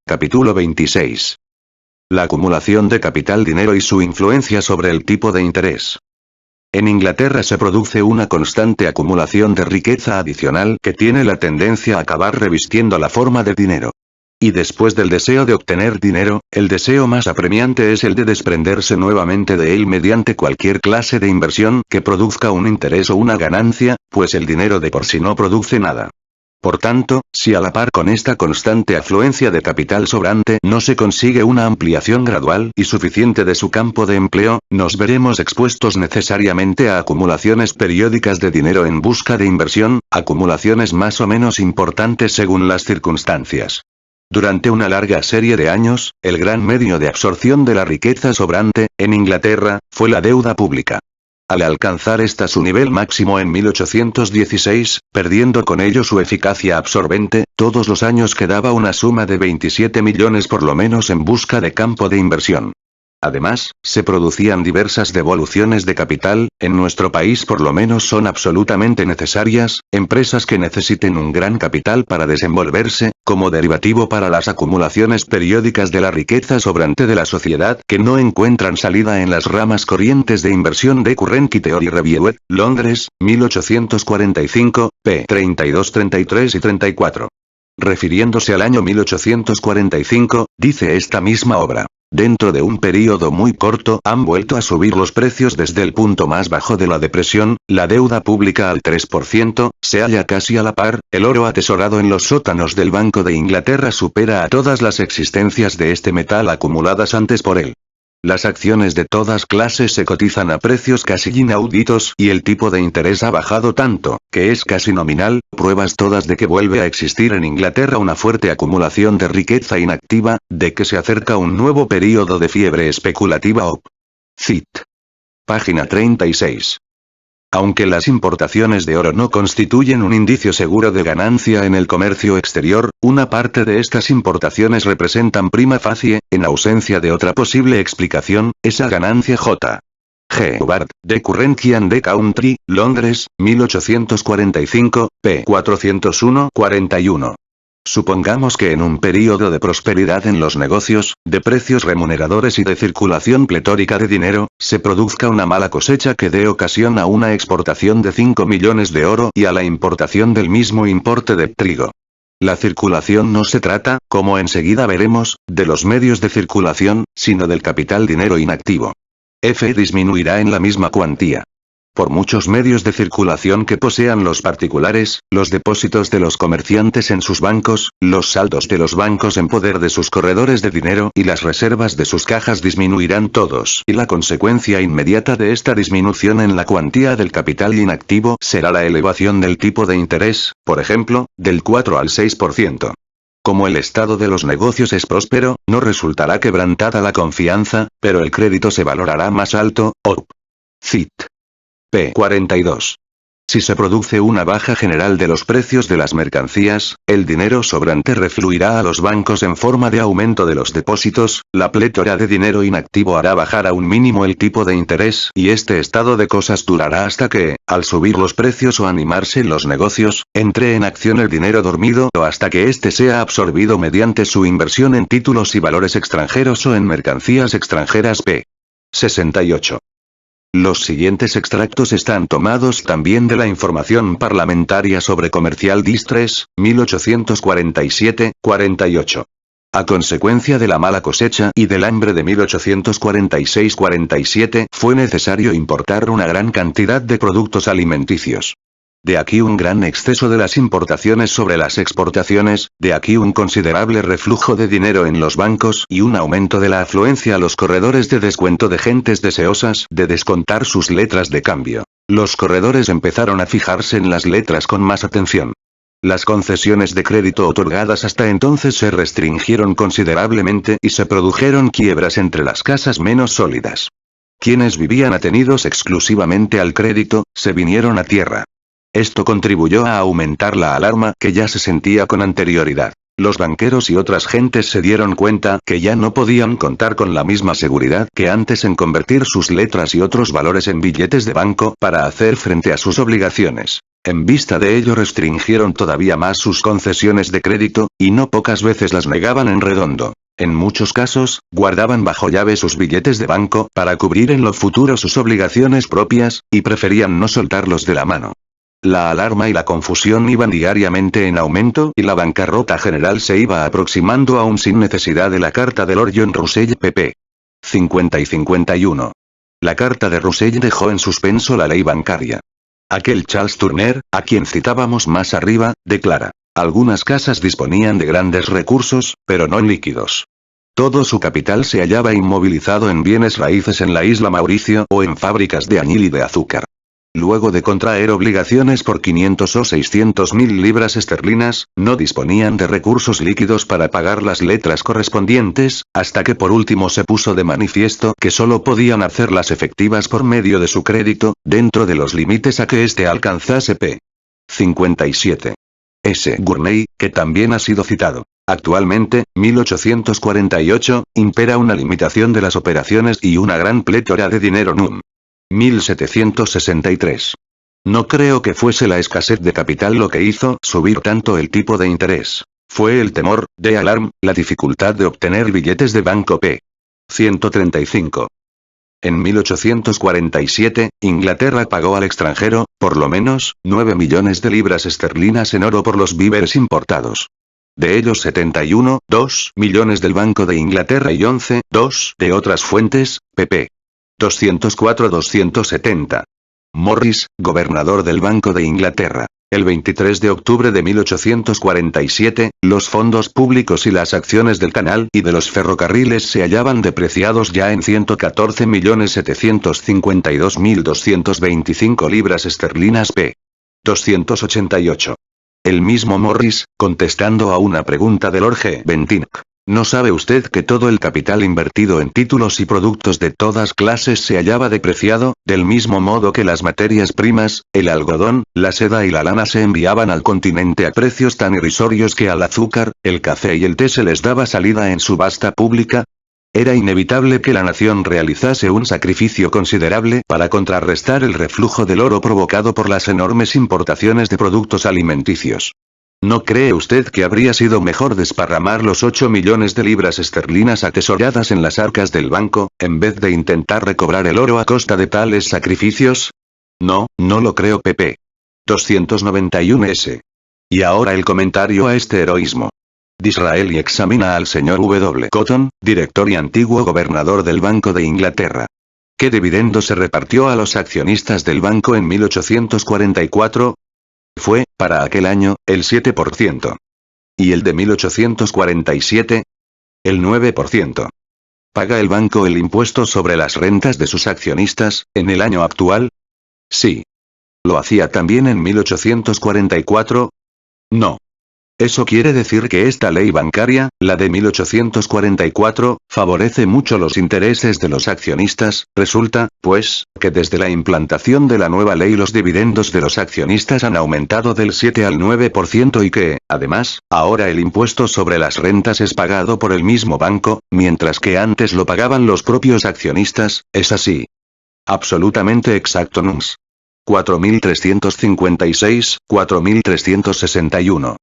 Capítulo 26. La acumulación de capital dinero y su influencia sobre el tipo de interés. En Inglaterra se produce una constante acumulación de riqueza adicional que tiene la tendencia a acabar revistiendo la forma de dinero. Y después del deseo de obtener dinero, el deseo más apremiante es el de desprenderse nuevamente de él mediante cualquier clase de inversión que produzca un interés o una ganancia, pues el dinero de por sí no produce nada. Por tanto, si a la par con esta constante afluencia de capital sobrante no se consigue una ampliación gradual y suficiente de su campo de empleo, nos veremos expuestos necesariamente a acumulaciones periódicas de dinero en busca de inversión, acumulaciones más o menos importantes según las circunstancias. Durante una larga serie de años, el gran medio de absorción de la riqueza sobrante, en Inglaterra, fue la deuda pública. Al alcanzar su nivel máximo en 1816, perdiendo con ello su eficacia absorbente, todos los años quedaba una suma de 27 millones por lo menos en busca de campo de inversión. Además, se producían diversas devoluciones de capital, en nuestro país por lo menos son absolutamente necesarias, empresas que necesiten un gran capital para desenvolverse, como derivativo para las acumulaciones periódicas de la riqueza sobrante de la sociedad que no encuentran salida en las ramas corrientes de inversión de Currency Theory Reviewed, Londres, 1845, p. 32, 33 y 34. Refiriéndose al año 1845, dice esta misma obra. Dentro de un período muy corto han vuelto a subir los precios desde el punto más bajo de la depresión, la deuda pública al 3%, se halla casi a la par, el oro atesorado en los sótanos del Banco de Inglaterra supera a todas las existencias de este metal acumuladas antes por él. Las acciones de todas clases se cotizan a precios casi inauditos y el tipo de interés ha bajado tanto, que es casi nominal, pruebas todas de que vuelve a existir en Inglaterra una fuerte acumulación de riqueza inactiva, de que se acerca un nuevo período de fiebre especulativa op. Cit. Página 36. Aunque las importaciones de oro no constituyen un indicio seguro de ganancia en el comercio exterior, una parte de estas importaciones representan prima facie, en ausencia de otra posible explicación, esa ganancia J. G. Hubbard, The Currency and the Country, Londres, 1845, p. 401-41. Supongamos que en un período de prosperidad en los negocios, de precios remuneradores y de circulación pletórica de dinero, se produzca una mala cosecha que dé ocasión a una exportación de 5 millones de oro y a la importación del mismo importe de trigo. La circulación no se trata, como enseguida veremos, de los medios de circulación, sino del capital dinero inactivo. F disminuirá en la misma cuantía. Por muchos medios de circulación que posean los particulares, los depósitos de los comerciantes en sus bancos, los saldos de los bancos en poder de sus corredores de dinero y las reservas de sus cajas disminuirán todos, y la consecuencia inmediata de esta disminución en la cuantía del capital inactivo será la elevación del tipo de interés, por ejemplo, del 4 al 6%. Como el estado de los negocios es próspero, no resultará quebrantada la confianza, pero el crédito se valorará más alto, op. Cit. p. 42. Si se produce una baja general de los precios de las mercancías, el dinero sobrante refluirá a los bancos en forma de aumento de los depósitos, la plétora de dinero inactivo hará bajar a un mínimo el tipo de interés y este estado de cosas durará hasta que, al subir los precios o animarse los negocios, entre en acción el dinero dormido o hasta que éste sea absorbido mediante su inversión en títulos y valores extranjeros o en mercancías extranjeras p. 68. Los siguientes extractos están tomados también de la información parlamentaria sobre Comercial Distress, 1847-48. A consecuencia de la mala cosecha y del hambre de 1846-47 fue necesario importar una gran cantidad de productos alimenticios. De aquí un gran exceso de las importaciones sobre las exportaciones, de aquí un considerable reflujo de dinero en los bancos y un aumento de la afluencia a los corredores de descuento de gentes deseosas de descontar sus letras de cambio. Los corredores empezaron a fijarse en las letras con más atención. Las concesiones de crédito otorgadas hasta entonces se restringieron considerablemente y se produjeron quiebras entre las casas menos sólidas. Quienes vivían atenidos exclusivamente al crédito, se vinieron a tierra. Esto contribuyó a aumentar la alarma que ya se sentía con anterioridad. Los banqueros y otras gentes se dieron cuenta que ya no podían contar con la misma seguridad que antes en convertir sus letras y otros valores en billetes de banco para hacer frente a sus obligaciones. En vista de ello restringieron todavía más sus concesiones de crédito, y no pocas veces las negaban en redondo. En muchos casos, guardaban bajo llave sus billetes de banco para cubrir en lo futuro sus obligaciones propias, y preferían no soltarlos de la mano. La alarma y la confusión iban diariamente en aumento y la bancarrota general se iba aproximando aún sin necesidad de la carta de Lord John Russell pp. 50 y 51. La carta de Russell dejó en suspenso la ley bancaria. Aquel Charles Turner, a quien citábamos más arriba, declara: algunas casas disponían de grandes recursos, pero no líquidos. Todo su capital se hallaba inmovilizado en bienes raíces en la isla Mauricio o en fábricas de añil y de azúcar. Luego de contraer obligaciones por 500 o 600 mil libras esterlinas, no disponían de recursos líquidos para pagar las letras correspondientes, hasta que por último se puso de manifiesto que solo podían hacerlas efectivas por medio de su crédito, dentro de los límites a que éste alcanzase p. 57. S. Gurney, que también ha sido citado. Actualmente, 1848, impera una limitación de las operaciones y una gran plétora de dinero núm. 1763. No creo que fuese la escasez de capital lo que hizo subir tanto el tipo de interés. Fue el temor, de alarm, la dificultad de obtener billetes de banco p. 135. En 1847, Inglaterra pagó al extranjero, por lo menos, 9 millones de libras esterlinas en oro por los víveres importados. De ellos 71,2 millones del Banco de Inglaterra y 11,2 de otras fuentes, pp. 204-270. Morris, gobernador del Banco de Inglaterra. El 23 de octubre de 1847, los fondos públicos y las acciones del canal y de los ferrocarriles se hallaban depreciados ya en 114.752.225 libras esterlinas p. 288. El mismo Morris, contestando a una pregunta de Lord G. Bentinck. ¿No sabe usted que todo el capital invertido en títulos y productos de todas clases se hallaba depreciado, del mismo modo que las materias primas, el algodón, la seda y la lana se enviaban al continente a precios tan irrisorios que al azúcar, el café y el té se les daba salida en subasta pública? Era inevitable que la nación realizase un sacrificio considerable para contrarrestar el reflujo del oro provocado por las enormes importaciones de productos alimenticios. ¿No cree usted que habría sido mejor desparramar los 8 millones de libras esterlinas atesoradas en las arcas del banco, en vez de intentar recobrar el oro a costa de tales sacrificios? No, no lo creo pp. 291s. Y ahora el comentario a este heroísmo. Disraeli examina al señor W. Cotton, director y antiguo gobernador del Banco de Inglaterra. ¿Qué dividendo se repartió a los accionistas del banco en 1844? Fue, para aquel año, el 7%. ¿Y el de 1847? El 9%. ¿Paga el banco el impuesto sobre las rentas de sus accionistas, en el año actual? Sí. ¿Lo hacía también en 1844? No. Eso quiere decir que esta ley bancaria, la de 1844, favorece mucho los intereses de los accionistas. Resulta, pues, que desde la implantación de la nueva ley los dividendos de los accionistas han aumentado del 7 al 9% y que, además, ahora el impuesto sobre las rentas es pagado por el mismo banco, mientras que antes lo pagaban los propios accionistas. ¿Es así? Absolutamente exacto nums. 4356, 4361.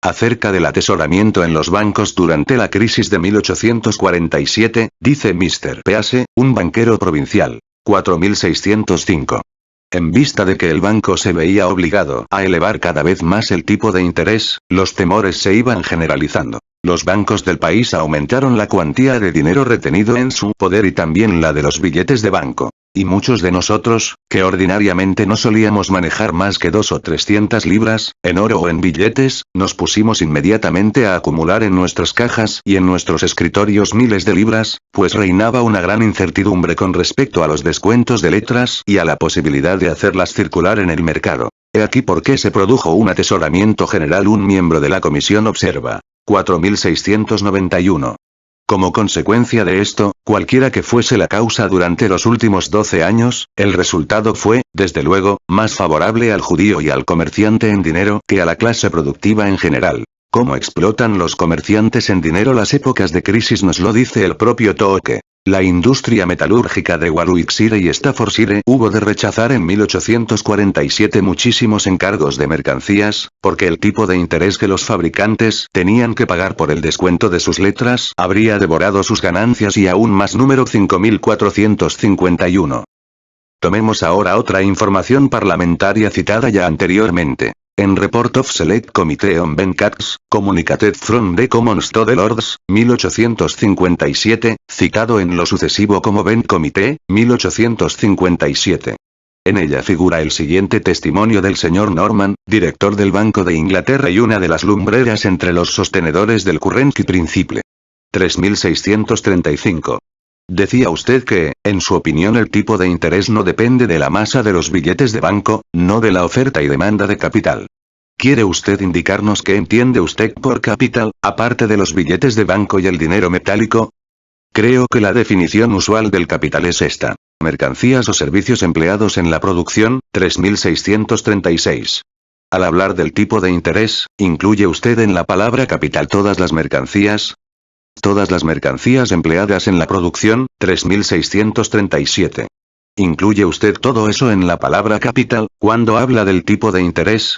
Acerca del atesoramiento en los bancos durante la crisis de 1847, dice Mr. Pease, un banquero provincial. 4605. En vista de que el banco se veía obligado a elevar cada vez más el tipo de interés, los temores se iban generalizando. Los bancos del país aumentaron la cuantía de dinero retenido en su poder y también la de los billetes de banco. Y muchos de nosotros, que ordinariamente no solíamos manejar más que 200 o 300 libras, en oro o en billetes, nos pusimos inmediatamente a acumular en nuestras cajas y en nuestros escritorios miles de libras, pues reinaba una gran incertidumbre con respecto a los descuentos de letras y a la posibilidad de hacerlas circular en el mercado. He aquí por qué se produjo un atesoramiento general. Un miembro de la comisión observa. 4691. Como consecuencia de esto, cualquiera que fuese la causa durante los últimos 12 años, el resultado fue, desde luego, más favorable al judío y al comerciante en dinero que a la clase productiva en general. Cómo explotan los comerciantes en dinero las épocas de crisis nos lo dice el propio Tooke. La industria metalúrgica de Warwickshire y Staffordshire hubo de rechazar en 1847 muchísimos encargos de mercancías, porque el tipo de interés que los fabricantes tenían que pagar por el descuento de sus letras habría devorado sus ganancias y aún más. Número 5451. Tomemos ahora otra información parlamentaria citada ya anteriormente. En Report of Select Committee on Bank Acts, Communicated from the Commons to the Lords, 1857, citado en lo sucesivo como Bank Committee, 1857. En ella figura el siguiente testimonio del señor Norman, director del Banco de Inglaterra y una de las lumbreras entre los sostenedores del Currency Principle. 3635. Decía usted que, en su opinión, el tipo de interés no depende de la masa de los billetes de banco, no de la oferta y demanda de capital. ¿Quiere usted indicarnos qué entiende usted por capital, aparte de los billetes de banco y el dinero metálico? Creo que la definición usual del capital es esta. Mercancías o servicios empleados en la producción, 3636. Al hablar del tipo de interés, ¿incluye usted en la palabra capital todas las mercancías? Todas las mercancías empleadas en la producción, 3637. ¿Incluye usted todo eso en la palabra capital, cuando habla del tipo de interés?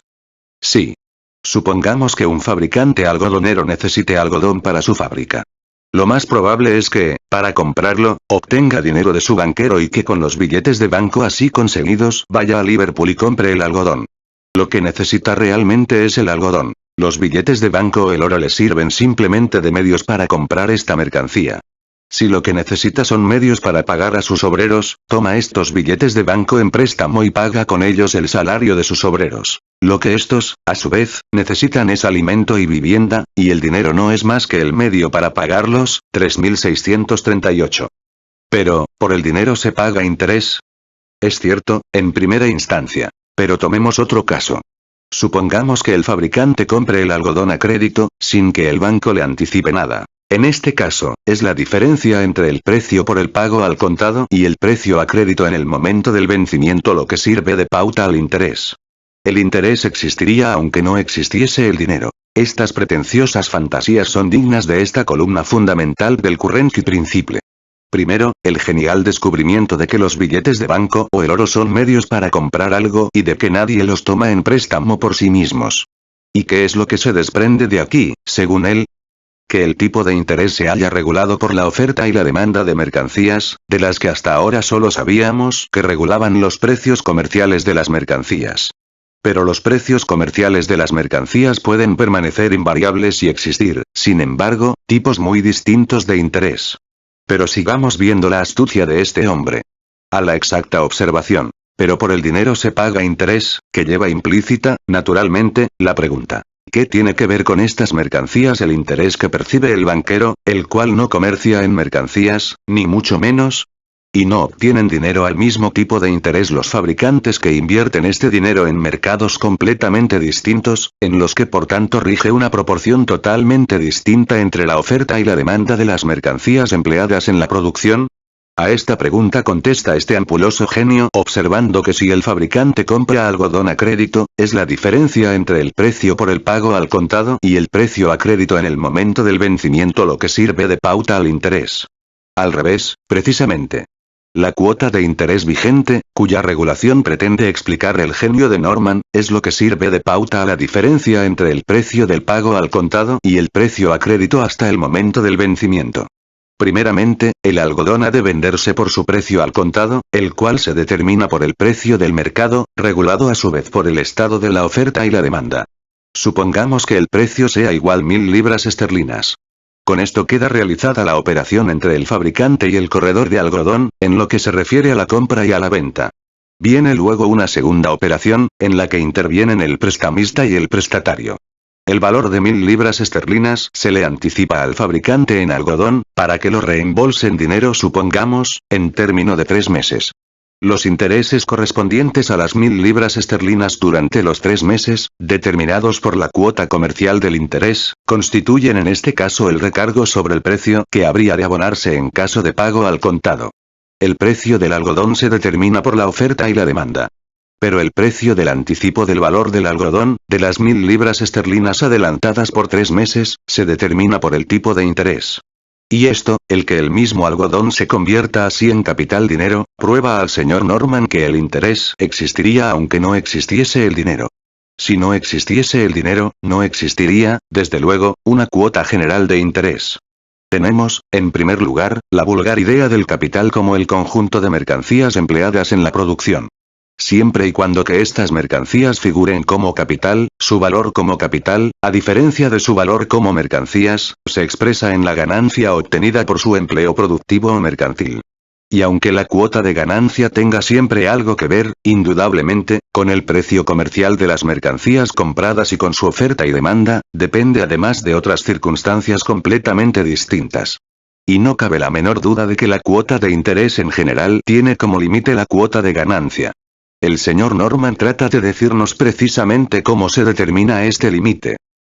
Sí. Supongamos que un fabricante algodonero necesite algodón para su fábrica. Lo más probable es que, para comprarlo, obtenga dinero de su banquero y que con los billetes de banco así conseguidos vaya a Liverpool y compre el algodón. Lo que necesita realmente es el algodón. Los billetes de banco o el oro le sirven simplemente de medios para comprar esta mercancía. Si lo que necesita son medios para pagar a sus obreros, toma estos billetes de banco en préstamo y paga con ellos el salario de sus obreros. Lo que estos, a su vez, necesitan es alimento y vivienda, y el dinero no es más que el medio para pagarlos, 3638. Pero, ¿por el dinero se paga interés? Es cierto, en primera instancia. Pero tomemos otro caso. Supongamos que el fabricante compre el algodón a crédito, sin que el banco le anticipe nada. En este caso, es la diferencia entre el precio por el pago al contado y el precio a crédito en el momento del vencimiento lo que sirve de pauta al interés. El interés existiría aunque no existiese el dinero. Estas pretenciosas fantasías son dignas de esta columna fundamental del Currency Principle. Primero, el genial descubrimiento de que los billetes de banco o el oro son medios para comprar algo y de que nadie los toma en préstamo por sí mismos. ¿Y qué es lo que se desprende de aquí, según él? Que el tipo de interés se haya regulado por la oferta y la demanda de mercancías, de las que hasta ahora solo sabíamos que regulaban los precios comerciales de las mercancías. Pero los precios comerciales de las mercancías pueden permanecer invariables y existir, sin embargo, tipos muy distintos de interés. Pero sigamos viendo la astucia de este hombre. A la exacta observación. Pero por el dinero se paga interés, que lleva implícita, naturalmente, la pregunta. ¿Qué tiene que ver con estas mercancías el interés que percibe el banquero, el cual no comercia en mercancías, ni mucho menos? ¿Y no obtienen dinero al mismo tipo de interés los fabricantes que invierten este dinero en mercados completamente distintos, en los que por tanto rige una proporción totalmente distinta entre la oferta y la demanda de las mercancías empleadas en la producción? A esta pregunta contesta este ampuloso genio observando que si el fabricante compra algodón a crédito, es la diferencia entre el precio por el pago al contado y el precio a crédito en el momento del vencimiento lo que sirve de pauta al interés. Al revés, precisamente. La cuota de interés vigente, cuya regulación pretende explicar el genio de Norman, es lo que sirve de pauta a la diferencia entre el precio del pago al contado y el precio a crédito hasta el momento del vencimiento. Primeramente, el algodón ha de venderse por su precio al contado, el cual se determina por el precio del mercado, regulado a su vez por el estado de la oferta y la demanda. Supongamos que el precio sea igual 1000 libras esterlinas. Con esto queda realizada la operación entre el fabricante y el corredor de algodón, en lo que se refiere a la compra y a la venta. Viene luego una segunda operación, en la que intervienen el prestamista y el prestatario. El valor de 1000 libras esterlinas se le anticipa al fabricante en algodón, para que lo reembolse en dinero supongamos, en término de 3 meses. Los intereses correspondientes a las 1000 libras esterlinas durante los 3 meses, determinados por la cuota comercial del interés, constituyen en este caso el recargo sobre el precio que habría de abonarse en caso de pago al contado. El precio del algodón se determina por la oferta y la demanda. Pero el precio del anticipo del valor del algodón, de las 1000 libras esterlinas adelantadas por 3 meses, se determina por el tipo de interés. Y esto, el que el mismo algodón se convierta así en capital dinero, prueba al señor Norman que el interés existiría aunque no existiese el dinero. Si no existiese el dinero, no existiría, desde luego, una cuota general de interés. Tenemos, en primer lugar, la vulgar idea del capital como el conjunto de mercancías empleadas en la producción. Siempre y cuando que estas mercancías figuren como capital, su valor como capital, a diferencia de su valor como mercancías, se expresa en la ganancia obtenida por su empleo productivo o mercantil. Y aunque la cuota de ganancia tenga siempre algo que ver, indudablemente, con el precio comercial de las mercancías compradas y con su oferta y demanda, depende además de otras circunstancias completamente distintas. Y no cabe la menor duda de que la cuota de interés en general tiene como límite la cuota de ganancia. El señor Norman trata de decirnos precisamente cómo se determina este límite.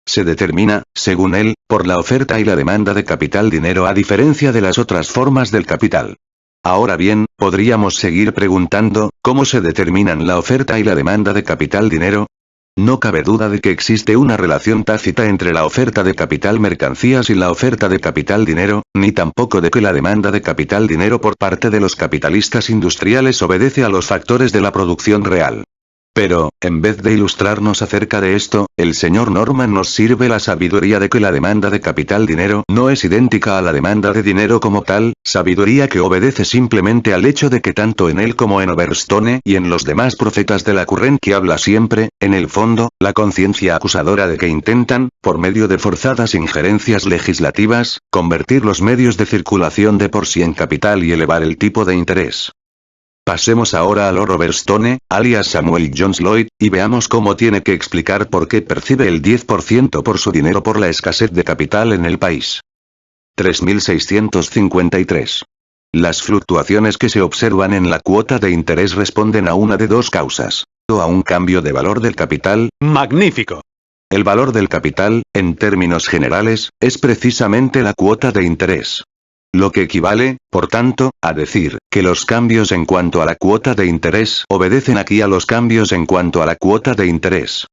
Se determina, según él, por la oferta y la demanda de capital dinero a diferencia de las otras formas del capital. Ahora bien, podríamos seguir preguntando, ¿cómo se determinan la oferta y la demanda de capital dinero? No cabe duda de que existe una relación tácita entre la oferta de capital mercancías y la oferta de capital dinero, ni tampoco de que la demanda de capital dinero por parte de los capitalistas industriales obedece a los factores de la producción real. Pero, en vez de ilustrarnos acerca de esto, el señor Norman nos sirve la sabiduría de que la demanda de capital dinero no es idéntica a la demanda de dinero como tal, sabiduría que obedece simplemente al hecho de que tanto en él como en Overstone y en los demás profetas de la current habla siempre, en el fondo, la conciencia acusadora de que intentan, por medio de forzadas injerencias legislativas, convertir los medios de circulación de por sí en capital y elevar el tipo de interés. Pasemos ahora a Lord Overstone, alias Samuel Jones Lloyd, y veamos cómo tiene que explicar por qué percibe el 10% por su dinero por la escasez de capital en el país. 3653. Las fluctuaciones que se observan en la cuota de interés responden a una de dos causas. O a un cambio de valor del capital. ¡Magnífico! El valor del capital, en términos generales, es precisamente la cuota de interés. Lo que equivale, por tanto, a decir, que los cambios en cuanto a la cuota de interés obedecen aquí a los cambios en cuanto a la cuota de interés.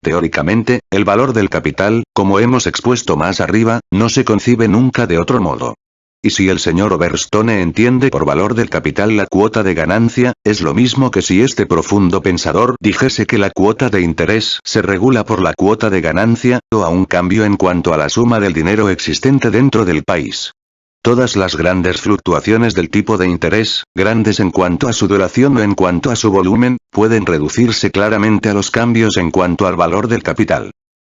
Teóricamente, el valor del capital, como hemos expuesto más arriba, no se concibe nunca de otro modo. Y si el señor Overstone entiende por valor del capital la cuota de ganancia, es lo mismo que si este profundo pensador dijese que la cuota de interés se regula por la cuota de ganancia, o a un cambio en cuanto a la suma del dinero existente dentro del país. Todas las grandes fluctuaciones del tipo de interés, grandes en cuanto a su duración o en cuanto a su volumen, pueden reducirse claramente a los cambios en cuanto al valor del capital.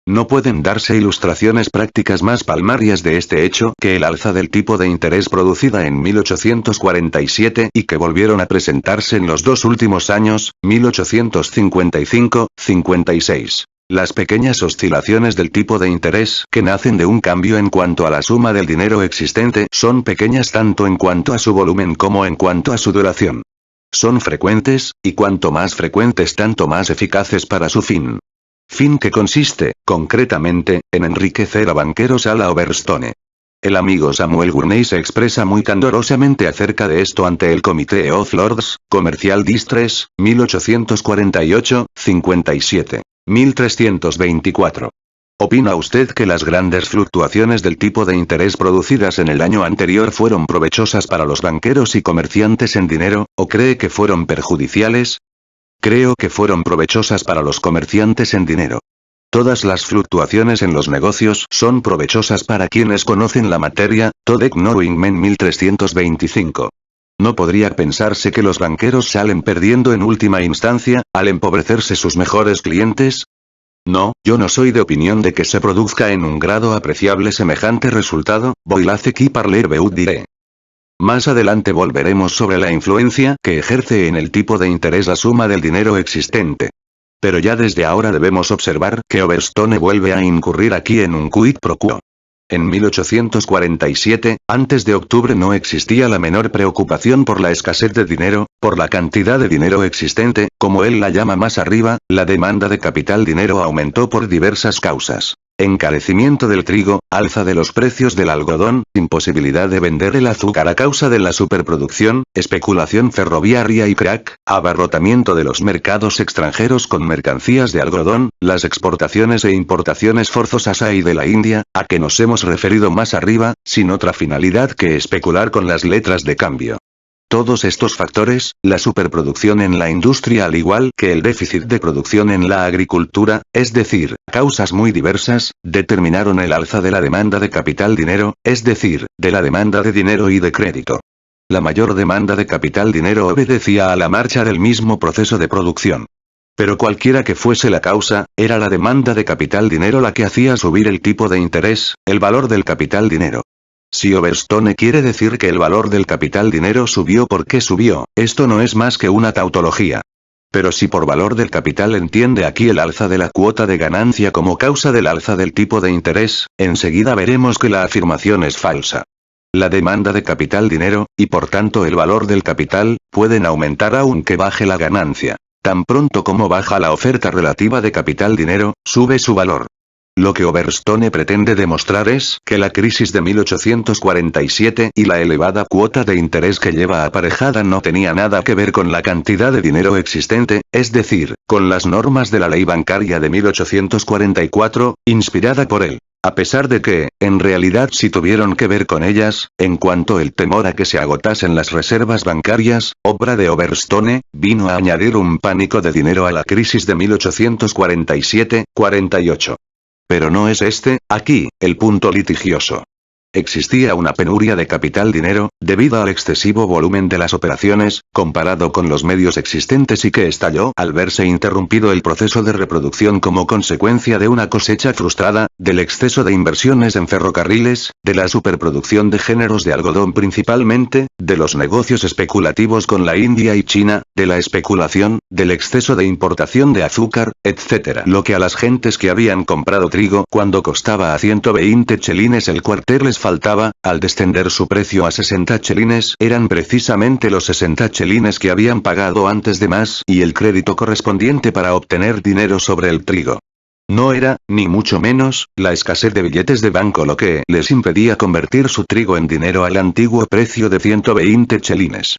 No pueden darse ilustraciones prácticas más palmarias de este hecho que el alza del tipo de interés producida en 1847 y que volvieron a presentarse en los dos últimos años, 1855-56. Las pequeñas oscilaciones del tipo de interés que nacen de un cambio en cuanto a la suma del dinero existente son pequeñas tanto en cuanto a su volumen como en cuanto a su duración. Son frecuentes, y cuanto más frecuentes tanto más eficaces para su fin. Fin que consiste, concretamente, en enriquecer a banqueros a la Overstone. El amigo Samuel Gurney se expresa muy candorosamente acerca de esto ante el Committee of Lords, Commercial Distress, 1848-57. 1324. ¿Opina usted que las grandes fluctuaciones del tipo de interés producidas en el año anterior fueron provechosas para los banqueros y comerciantes en dinero, o cree que fueron perjudiciales? Creo que fueron provechosas para los comerciantes en dinero. Todas las fluctuaciones en los negocios son provechosas para quienes conocen la materia, Todek Knowing Men 1325. ¿No podría pensarse que los banqueros salen perdiendo en última instancia, al empobrecerse sus mejores clientes? No, yo no soy de opinión de que se produzca en un grado apreciable semejante resultado, Boilace qui parler veut dire. Más adelante volveremos sobre la influencia que ejerce en el tipo de interés la suma del dinero existente. Pero ya desde ahora debemos observar que Overstone vuelve a incurrir aquí en un quid pro quo. En 1847, antes de octubre no existía la menor preocupación por la escasez de dinero, por la cantidad de dinero existente, como él la llama más arriba, la demanda de capital dinero aumentó por diversas causas. Encarecimiento del trigo, alza de los precios del algodón, imposibilidad de vender el azúcar a causa de la superproducción, especulación ferroviaria y crack, abarrotamiento de los mercados extranjeros con mercancías de algodón, las exportaciones e importaciones forzosas ahí de la India, a que nos hemos referido más arriba, sin otra finalidad que especular con las letras de cambio. Todos estos factores, la superproducción en la industria al igual que el déficit de producción en la agricultura, es decir, causas muy diversas, determinaron el alza de la demanda de capital dinero, es decir, de la demanda de dinero y de crédito. La mayor demanda de capital dinero obedecía a la marcha del mismo proceso de producción. Pero cualquiera que fuese la causa, era la demanda de capital dinero la que hacía subir el tipo de interés, el valor del capital dinero. Si Overstone quiere decir que el valor del capital dinero subió porque subió, esto no es más que una tautología. Pero si por valor del capital entiende aquí el alza de la cuota de ganancia como causa del alza del tipo de interés, enseguida veremos que la afirmación es falsa. La demanda de capital dinero, y por tanto el valor del capital, pueden aumentar aunque baje la ganancia. Tan pronto como baja la oferta relativa de capital dinero, sube su valor. Lo que Overstone pretende demostrar es que la crisis de 1847 y la elevada cuota de interés que lleva aparejada no tenía nada que ver con la cantidad de dinero existente, es decir, con las normas de la ley bancaria de 1844, inspirada por él. A pesar de que, en realidad sí tuvieron que ver con ellas, en cuanto el temor a que se agotasen las reservas bancarias, obra de Overstone, vino a añadir un pánico de dinero a la crisis de 1847-48. Pero no es aquí, el punto litigioso. Existía una penuria de capital dinero, debido al excesivo volumen de las operaciones, comparado con los medios existentes y que estalló al verse interrumpido el proceso de reproducción como consecuencia de una cosecha frustrada, del exceso de inversiones en ferrocarriles, de la superproducción de géneros de algodón principalmente, de los negocios especulativos con la India y China, de la especulación, del exceso de importación de azúcar, etc. Lo que a las gentes que habían comprado trigo cuando costaba a 120 chelines el cuartel les faltaba, al descender su precio a 60 chelines, eran precisamente los 60 chelines que habían pagado antes de más y el crédito correspondiente para obtener dinero sobre el trigo. No era, ni mucho menos, la escasez de billetes de banco lo que les impedía convertir su trigo en dinero al antiguo precio de 120 chelines.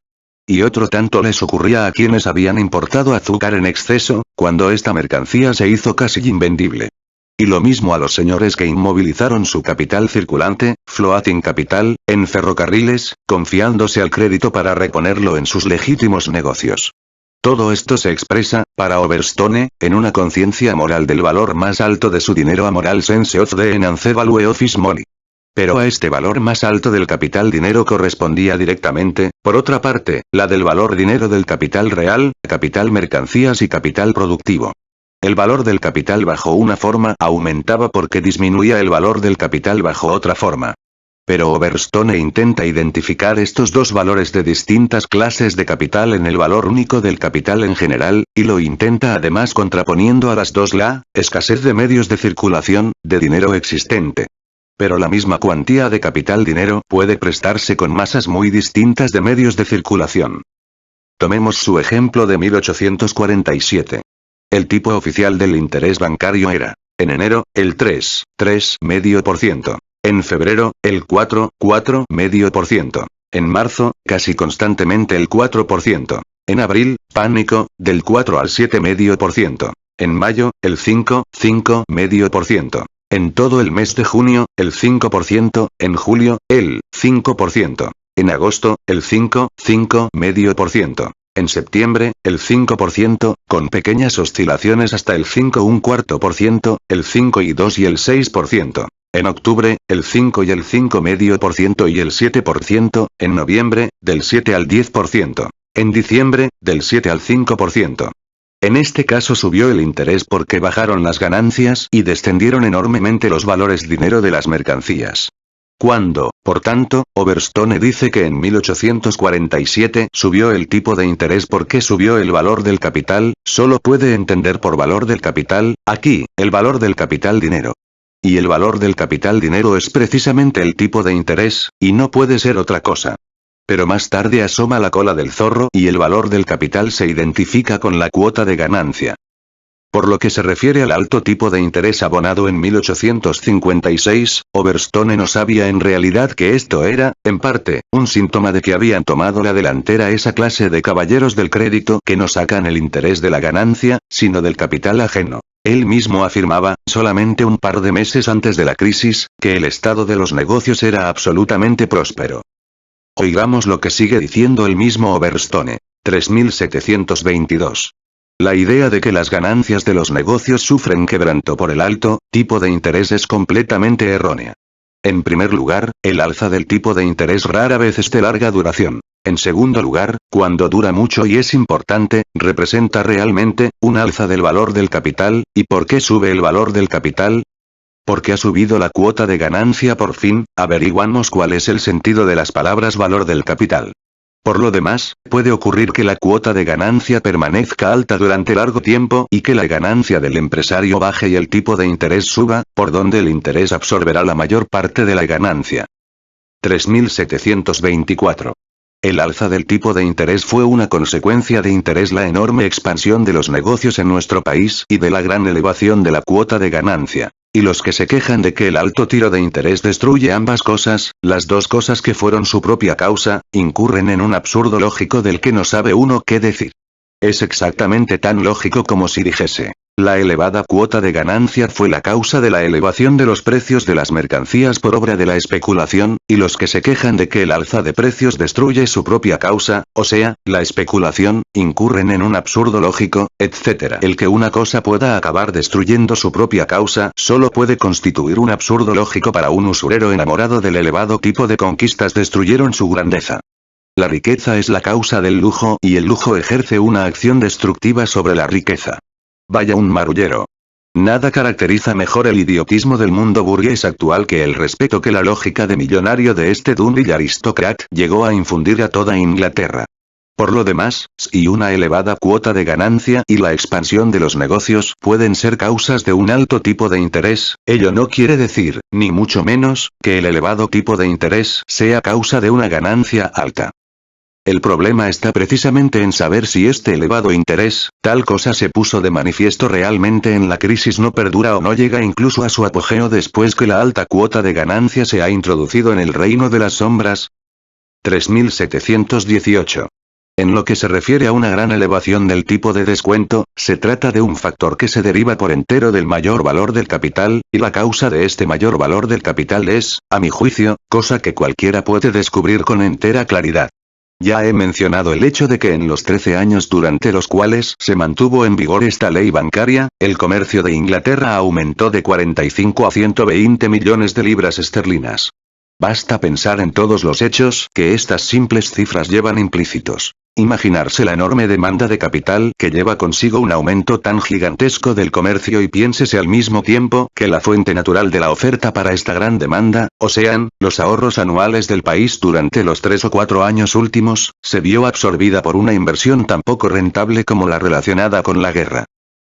Y otro tanto les ocurría a quienes habían importado azúcar en exceso, cuando esta mercancía se hizo casi invendible. Y lo mismo a los señores que inmovilizaron su capital circulante, floating capital, en ferrocarriles, confiándose al crédito para reponerlo en sus legítimos negocios. Todo esto se expresa, para Overstone, en una conciencia moral del valor más alto de su dinero a moral sense of the enhanced value of his money. Pero a este valor más alto del capital dinero correspondía directamente, por otra parte, la del valor dinero del capital real, capital mercancías y capital productivo. El valor del capital bajo una forma aumentaba porque disminuía el valor del capital bajo otra forma. Pero Overstone intenta identificar estos dos valores de distintas clases de capital en el valor único del capital en general, y lo intenta además contraponiendo a las dos la escasez de medios de circulación, de dinero existente. Pero la misma cuantía de capital dinero puede prestarse con masas muy distintas de medios de circulación. Tomemos su ejemplo de 1847. El tipo oficial del interés bancario era, en enero, el 3,5%. En febrero, el 4,5%. En marzo, casi constantemente el 4%. En abril, pánico, del 4 al 7,5%. En mayo, el 5,5%. En todo el mes de junio, el 5%, en julio, el 5%. En agosto, el 5,5%. En septiembre, el 5%, con pequeñas oscilaciones hasta el 5,25%, el 5,2% y el 6%. En octubre, el 5 y el 5,5% y el 7%, en noviembre, del 7 al 10%. En diciembre, del 7 al 5%. En este caso subió el interés porque bajaron las ganancias y descendieron enormemente los valores dinero de las mercancías. Cuando, por tanto, Overstone dice que en 1847 subió el tipo de interés porque subió el valor del capital, solo puede entender por valor del capital, aquí, el valor del capital dinero. Y el valor del capital dinero es precisamente el tipo de interés, y no puede ser otra cosa. Pero más tarde asoma la cola del zorro y el valor del capital se identifica con la cuota de ganancia. Por lo que se refiere al alto tipo de interés abonado en 1856, Overstone no sabía en realidad que esto era, en parte, un síntoma de que habían tomado la delantera esa clase de caballeros del crédito que no sacan el interés de la ganancia, sino del capital ajeno. Él mismo afirmaba, solamente un par de meses antes de la crisis, que el estado de los negocios era absolutamente próspero. Oigamos lo que sigue diciendo el mismo Overstone. 3722. La idea de que las ganancias de los negocios sufren quebranto por el alto tipo de interés es completamente errónea. En primer lugar, el alza del tipo de interés rara vez es de larga duración. En segundo lugar, cuando dura mucho y es importante, representa realmente un alza del valor del capital. ¿Y por qué sube el valor del capital? Porque ha subido la cuota de ganancia por fin. Averiguamos cuál es el sentido de las palabras valor del capital. Por lo demás, puede ocurrir que la cuota de ganancia permanezca alta durante largo tiempo y que la ganancia del empresario baje y el tipo de interés suba, por donde el interés absorberá la mayor parte de la ganancia. 3724. El alza del tipo de interés fue una consecuencia de la enorme expansión de los negocios en nuestro país y de la gran elevación de la cuota de ganancia. Y los que se quejan de que el alto tiro de interés destruye ambas cosas, las dos cosas que fueron su propia causa, incurren en un absurdo lógico del que no sabe uno qué decir. Es exactamente tan lógico como si dijese: la elevada cuota de ganancia fue la causa de la elevación de los precios de las mercancías por obra de la especulación, y los que se quejan de que el alza de precios destruye su propia causa, o sea, la especulación, incurren en un absurdo lógico, etc. El que una cosa pueda acabar destruyendo su propia causa solo puede constituir un absurdo lógico para un usurero enamorado del elevado tipo de conquistas destruyeron su grandeza. La riqueza es la causa del lujo y el lujo ejerce una acción destructiva sobre la riqueza. Vaya un marullero. Nada caracteriza mejor el idiotismo del mundo burgués actual que el respeto que la lógica de millonario de este Dundee aristocrat llegó a infundir a toda Inglaterra. Por lo demás, si una elevada cuota de ganancia y la expansión de los negocios pueden ser causas de un alto tipo de interés, ello no quiere decir, ni mucho menos, que el elevado tipo de interés sea causa de una ganancia alta. El problema está precisamente en saber si este elevado interés, tal cosa se puso de manifiesto realmente en la crisis, no perdura o no llega incluso a su apogeo después que la alta cuota de ganancia se ha introducido en el reino de las sombras. 3718. En lo que se refiere a una gran elevación del tipo de descuento, se trata de un factor que se deriva por entero del mayor valor del capital, y la causa de este mayor valor del capital es, a mi juicio, cosa que cualquiera puede descubrir con entera claridad. Ya he mencionado el hecho de que en los 13 años durante los cuales se mantuvo en vigor esta ley bancaria, el comercio de Inglaterra aumentó de 45 a 120 millones de libras esterlinas. Basta pensar en todos los hechos que estas simples cifras llevan implícitos. Imaginarse la enorme demanda de capital que lleva consigo un aumento tan gigantesco del comercio y piénsese al mismo tiempo que la fuente natural de la oferta para esta gran demanda, o sean, los ahorros anuales del país durante los 3 o 4 años últimos, se vio absorbida por una inversión tan poco rentable como la relacionada con la guerra.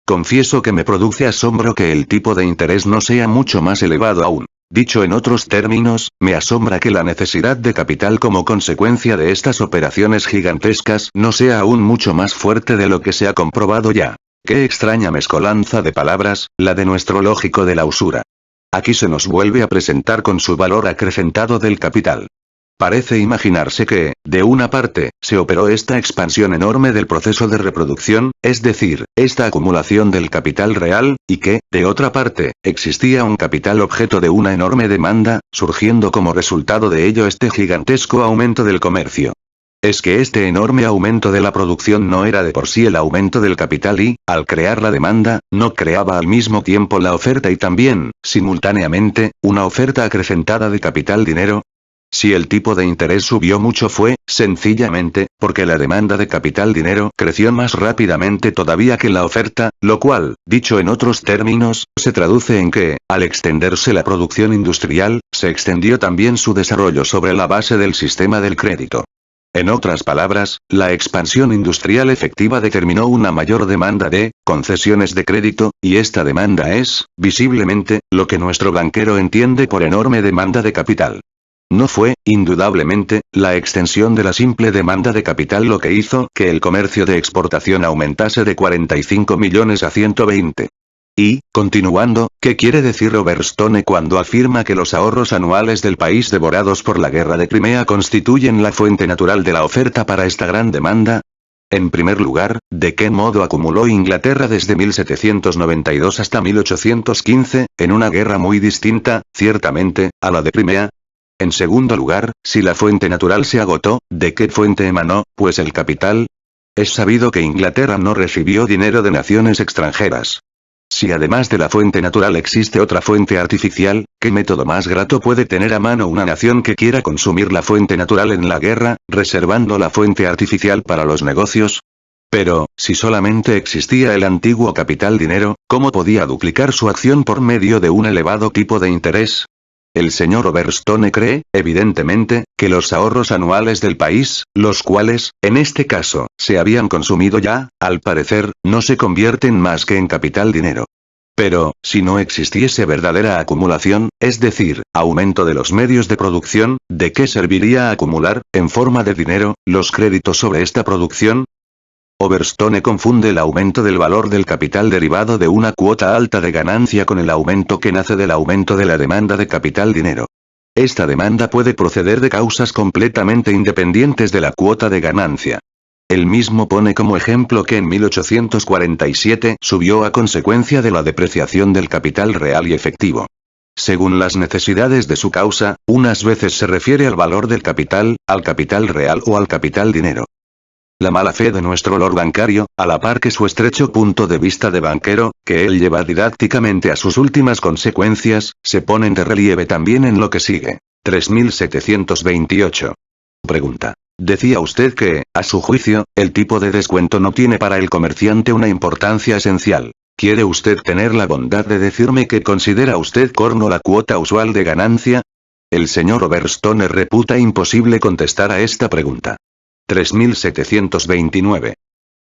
Confieso que me produce asombro que el tipo de interés no sea mucho más elevado aún. Dicho en otros términos, me asombra que la necesidad de capital como consecuencia de estas operaciones gigantescas no sea aún mucho más fuerte de lo que se ha comprobado ya. Qué extraña mezcolanza de palabras, la de nuestro lógico de la usura. Aquí se nos vuelve a presentar con su valor acrecentado del capital. Parece imaginarse que, de una parte, se operó esta expansión enorme del proceso de reproducción, es decir, esta acumulación del capital real, y que, de otra parte, existía un capital objeto de una enorme demanda, surgiendo como resultado de ello este gigantesco aumento del comercio. Es que este enorme aumento de la producción no era de por sí el aumento del capital y, al crear la demanda, no creaba al mismo tiempo la oferta y también, simultáneamente, una oferta acrecentada de capital dinero. Si el tipo de interés subió mucho fue, sencillamente, porque la demanda de capital dinero creció más rápidamente todavía que la oferta, lo cual, dicho en otros términos, se traduce en que, al extenderse la producción industrial, se extendió también su desarrollo sobre la base del sistema del crédito. En otras palabras, la expansión industrial efectiva determinó una mayor demanda de concesiones de crédito, y esta demanda es, visiblemente, lo que nuestro banquero entiende por enorme demanda de capital. No fue, indudablemente, la extensión de la simple demanda de capital lo que hizo que el comercio de exportación aumentase de 45 millones a 120. Y, continuando, ¿qué quiere decir Overstone cuando afirma que los ahorros anuales del país devorados por la guerra de Crimea constituyen la fuente natural de la oferta para esta gran demanda? En primer lugar, ¿de qué modo acumuló Inglaterra desde 1792 hasta 1815, en una guerra muy distinta, ciertamente, a la de Crimea? En segundo lugar, si la fuente natural se agotó, ¿de qué fuente emanó, pues el capital? Es sabido que Inglaterra no recibió dinero de naciones extranjeras. Si además de la fuente natural existe otra fuente artificial, ¿qué método más grato puede tener a mano una nación que quiera consumir la fuente natural en la guerra, reservando la fuente artificial para los negocios? Pero, si solamente existía el antiguo capital dinero, ¿cómo podía duplicar su acción por medio de un elevado tipo de interés? El señor Overstone cree, evidentemente, que los ahorros anuales del país, los cuales, en este caso, se habían consumido ya, al parecer, no se convierten más que en capital dinero. Pero, si no existiese verdadera acumulación, es decir, aumento de los medios de producción, ¿de qué serviría acumular, en forma de dinero, los créditos sobre esta producción? Overstone confunde el aumento del valor del capital derivado de una cuota alta de ganancia con el aumento que nace del aumento de la demanda de capital dinero. Esta demanda puede proceder de causas completamente independientes de la cuota de ganancia. Él mismo pone como ejemplo que en 1847 subió a consecuencia de la depreciación del capital real y efectivo. Según las necesidades de su causa, unas veces se refiere al valor del capital, al capital real o al capital dinero. La mala fe de nuestro lord bancario, a la par que su estrecho punto de vista de banquero, que él lleva didácticamente a sus últimas consecuencias, se ponen de relieve también en lo que sigue. 3728. Pregunta. Decía usted que, a su juicio, el tipo de descuento no tiene para el comerciante una importancia esencial. ¿Quiere usted tener la bondad de decirme que considera usted corno la cuota usual de ganancia? El señor Overstone reputa imposible contestar a esta pregunta. 3729.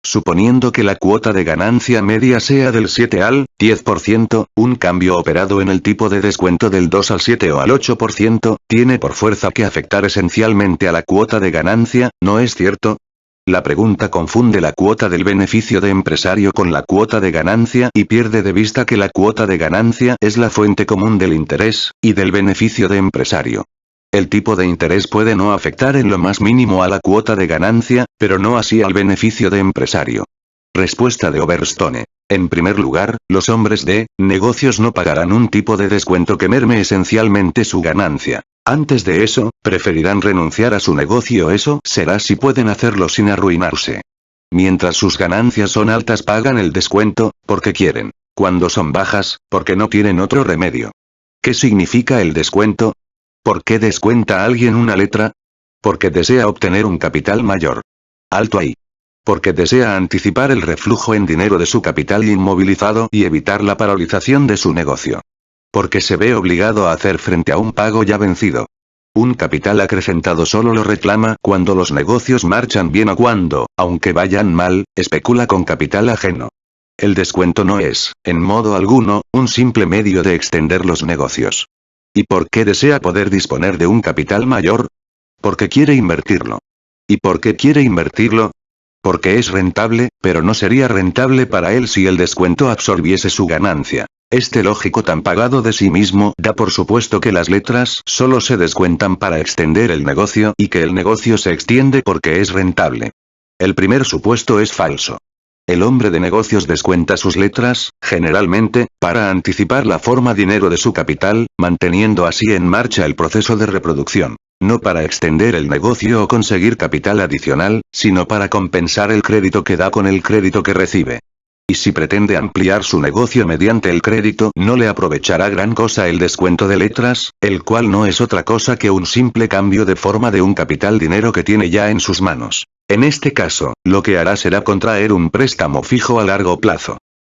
Suponiendo que la cuota de ganancia media sea del 7 al 10%, un cambio operado en el tipo de descuento del 2 al 7 o al 8%, tiene por fuerza que afectar esencialmente a la cuota de ganancia, ¿no es cierto? La pregunta confunde la cuota del beneficio de empresario con la cuota de ganancia y pierde de vista que la cuota de ganancia es la fuente común del interés, y del beneficio de empresario. El tipo de interés puede no afectar en lo más mínimo a la cuota de ganancia, pero no así al beneficio de empresario. Respuesta de Overstone. En primer lugar, los hombres de negocios no pagarán un tipo de descuento que merme esencialmente su ganancia. Antes de eso, preferirán renunciar a su negocio. Eso será si pueden hacerlo sin arruinarse. Mientras sus ganancias son altas pagan el descuento, porque quieren. Cuando son bajas, porque no tienen otro remedio. ¿Qué significa el descuento? ¿Por qué descuenta alguien una letra? Porque desea obtener un capital mayor. Alto ahí. Porque desea anticipar el reflujo en dinero de su capital inmovilizado y evitar la paralización de su negocio. Porque se ve obligado a hacer frente a un pago ya vencido. Un capital acrecentado solo lo reclama cuando los negocios marchan bien o cuando, aunque vayan mal, especula con capital ajeno. El descuento no es, en modo alguno, un simple medio de extender los negocios. ¿Y por qué desea poder disponer de un capital mayor? Porque quiere invertirlo. ¿Y por qué quiere invertirlo? Porque es rentable, pero no sería rentable para él si el descuento absorbiese su ganancia. Este lógico tan pagado de sí mismo da por supuesto que las letras solo se descuentan para extender el negocio y que el negocio se extiende porque es rentable. El primer supuesto es falso. El hombre de negocios descuenta sus letras, generalmente, para anticipar la forma dinero de su capital, manteniendo así en marcha el proceso de reproducción. No para extender el negocio o conseguir capital adicional, sino para compensar el crédito que da con el crédito que recibe. Y si pretende ampliar su negocio mediante el crédito, no le aprovechará gran cosa el descuento de letras, el cual no es otra cosa que un simple cambio de forma de un capital dinero que tiene ya en sus manos. En este caso, lo que hará será contraer un préstamo fijo a largo plazo.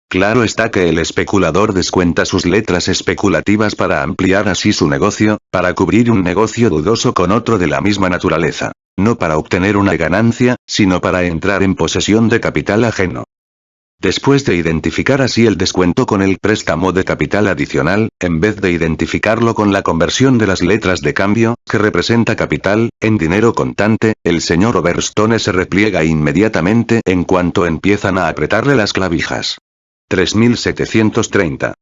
Claro está que el especulador descuenta sus letras especulativas para ampliar así su negocio, para cubrir un negocio dudoso con otro de la misma naturaleza. No para obtener una ganancia, sino para entrar en posesión de capital ajeno. Después de identificar así el descuento con el préstamo de capital adicional, en vez de identificarlo con la conversión de las letras de cambio, que representa capital, en dinero contante, el señor Overstone se repliega inmediatamente en cuanto empiezan a apretarle las clavijas. 3730.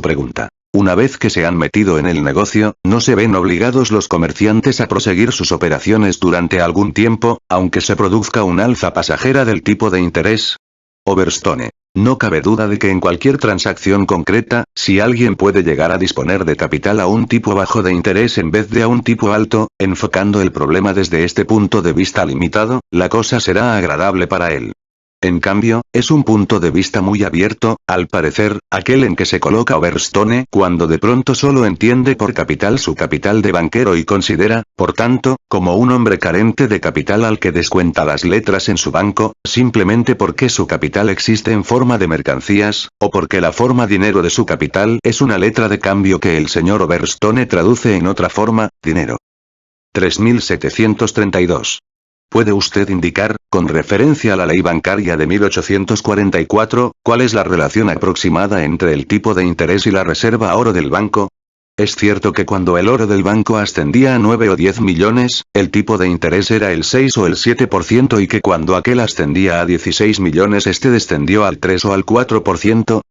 Pregunta. Una vez que se han metido en el negocio, ¿no se ven obligados los comerciantes a proseguir sus operaciones durante algún tiempo, aunque se produzca un alza pasajera del tipo de interés? Overstone. No cabe duda de que en cualquier transacción concreta, si alguien puede llegar a disponer de capital a un tipo bajo de interés en vez de a un tipo alto, enfocando el problema desde este punto de vista limitado, la cosa será agradable para él. En cambio, es un punto de vista muy abierto, al parecer, aquel en que se coloca Overstone cuando de pronto solo entiende por capital su capital de banquero y considera, por tanto, como un hombre carente de capital al que descuenta las letras en su banco, simplemente porque su capital existe en forma de mercancías, o porque la forma dinero de su capital es una letra de cambio que el señor Overstone traduce en otra forma, dinero. 3732. ¿Puede usted indicar, con referencia a la ley bancaria de 1844, cuál es la relación aproximada entre el tipo de interés y la reserva oro del banco? Es cierto que cuando el oro del banco ascendía a 9 o 10 millones, el tipo de interés era el 6 o el 7% y que cuando aquel ascendía a 16 millones este descendió al 3 o al 4%.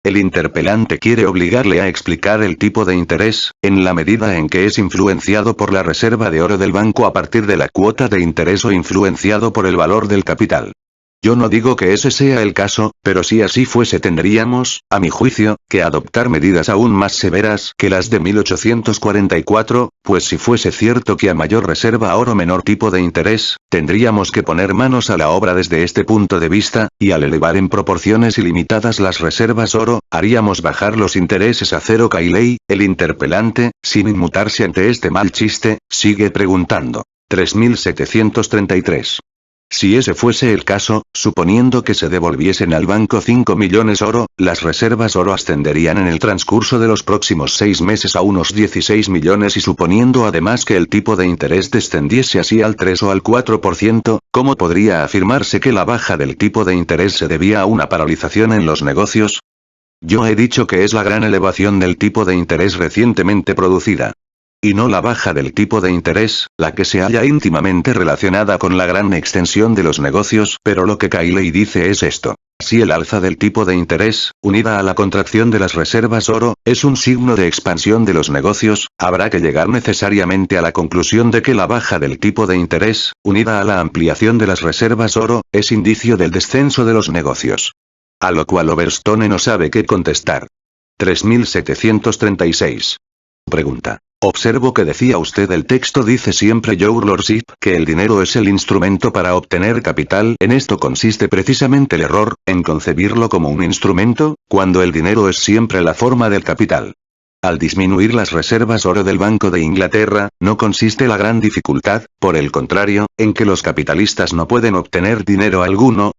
El interpelante quiere obligarle a explicar el tipo de interés, en la medida en que es influenciado por la reserva de oro del banco a partir de la cuota de interés o influenciado por el valor del capital. Yo no digo que ese sea el caso, pero si así fuese tendríamos, a mi juicio, que adoptar medidas aún más severas que las de 1844, pues si fuese cierto que a mayor reserva oro menor tipo de interés, tendríamos que poner manos a la obra desde este punto de vista, y al elevar en proporciones ilimitadas las reservas oro, haríamos bajar los intereses a cero. Cayley, el interpelante, sin inmutarse ante este mal chiste, sigue preguntando. 3733. Si ese fuese el caso, suponiendo que se devolviesen al banco 5 millones oro, las reservas oro ascenderían en el transcurso de los próximos 6 meses a unos 16 millones y suponiendo además que el tipo de interés descendiese así al 3 o al 4%, ¿cómo podría afirmarse que la baja del tipo de interés se debía a una paralización en los negocios? Yo he dicho que es la gran elevación del tipo de interés recientemente producida. Y no la baja del tipo de interés, la que se halla íntimamente relacionada con la gran extensión de los negocios, pero lo que Cayley dice es esto. Si el alza del tipo de interés, unida a la contracción de las reservas oro, es un signo de expansión de los negocios, habrá que llegar necesariamente a la conclusión de que la baja del tipo de interés, unida a la ampliación de las reservas oro, es indicio del descenso de los negocios. A lo cual Overstone no sabe qué contestar. 3736. Pregunta. Observo que decía usted el texto dice siempre Your Lordship que el dinero es el instrumento para obtener capital. En esto consiste precisamente el error, en concebirlo como un instrumento, cuando el dinero es siempre la forma del capital. Al disminuir las reservas oro del Banco de Inglaterra, no consiste la gran dificultad, por el contrario, en que los capitalistas no pueden obtener dinero alguno.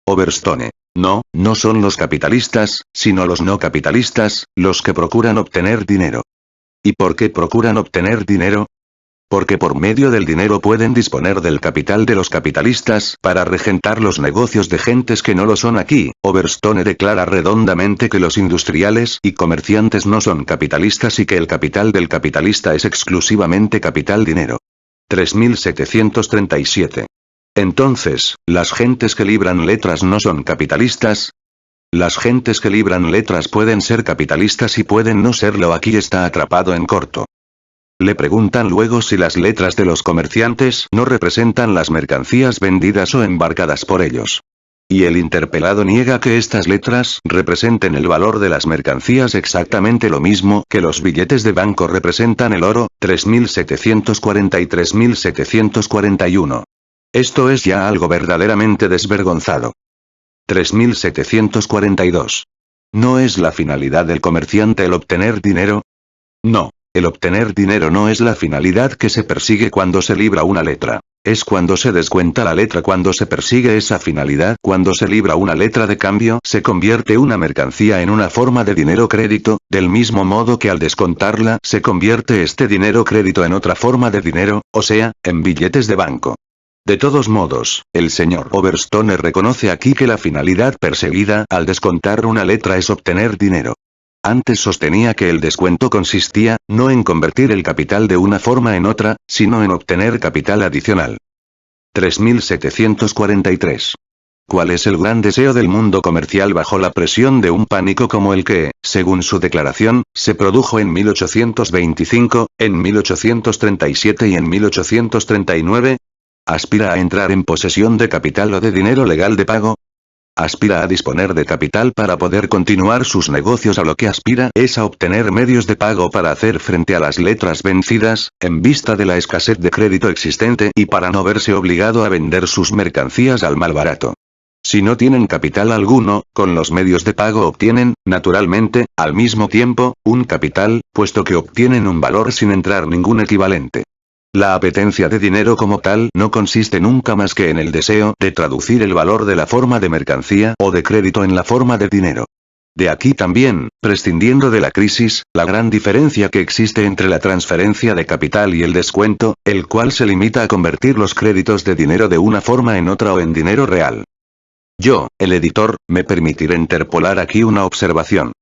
Overstone. No, no son los capitalistas, sino los no capitalistas, los que procuran obtener dinero. ¿Y por qué procuran obtener dinero? Porque por medio del dinero pueden disponer del capital de los capitalistas para regentar los negocios de gentes que no lo son aquí. Overstone declara redondamente que los industriales y comerciantes no son capitalistas y que el capital del capitalista es exclusivamente capital dinero. 3737. Entonces, ¿las gentes que libran letras no son capitalistas? Las gentes que libran letras pueden ser capitalistas y pueden no serlo. Aquí está atrapado en corto. Le preguntan luego si las letras de los comerciantes no representan las mercancías vendidas o embarcadas por ellos. Y el interpelado niega que estas letras representen el valor de las mercancías exactamente lo mismo que los billetes de banco representan el oro. 3740 y 3741. Esto es ya algo verdaderamente desvergonzado. 3742. ¿No es la finalidad del comerciante el obtener dinero? No, el obtener dinero no es la finalidad que se persigue cuando se libra una letra. Es cuando se descuenta la letra cuando se persigue esa finalidad. Cuando se libra una letra de cambio se convierte una mercancía en una forma de dinero crédito, del mismo modo que al descontarla se convierte este dinero crédito en otra forma de dinero, o sea, en billetes de banco. De todos modos, el señor Overstone reconoce aquí que la finalidad perseguida al descontar una letra es obtener dinero. Antes sostenía que el descuento consistía, no en convertir el capital de una forma en otra, sino en obtener capital adicional. 3743. ¿Cuál es el gran deseo del mundo comercial bajo la presión de un pánico como el que, según su declaración, se produjo en 1825, en 1837 y en 1839? ¿Aspira a entrar en posesión de capital o de dinero legal de pago? ¿Aspira a disponer de capital para poder continuar sus negocios? A lo que aspira es a obtener medios de pago para hacer frente a las letras vencidas, en vista de la escasez de crédito existente y para no verse obligado a vender sus mercancías al mal barato. Si no tienen capital alguno, con los medios de pago obtienen, naturalmente, al mismo tiempo, un capital, puesto que obtienen un valor sin entrar ningún equivalente. La apetencia de dinero como tal no consiste nunca más que en el deseo de traducir el valor de la forma de mercancía o de crédito en la forma de dinero. De aquí también, prescindiendo de la crisis, la gran diferencia que existe entre la transferencia de capital y el descuento, el cual se limita a convertir los créditos de dinero de una forma en otra o en dinero real. Yo, el editor, me permitiré interpolar aquí una observación.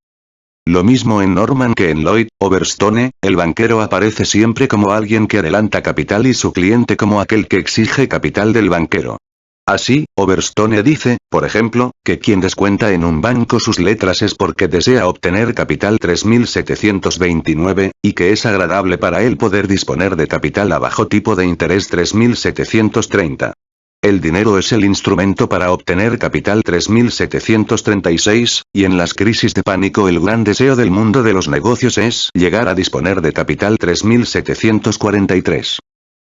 Lo mismo en Norman que en Lloyd Overstone, el banquero aparece siempre como alguien que adelanta capital y su cliente como aquel que exige capital del banquero. Así, Overstone dice, por ejemplo, que quien descuenta en un banco sus letras es porque desea obtener capital 3729, y que es agradable para él poder disponer de capital a bajo tipo de interés 3730. El dinero es el instrumento para obtener capital 3736, y en las crisis de pánico el gran deseo del mundo de los negocios es llegar a disponer de capital 3743.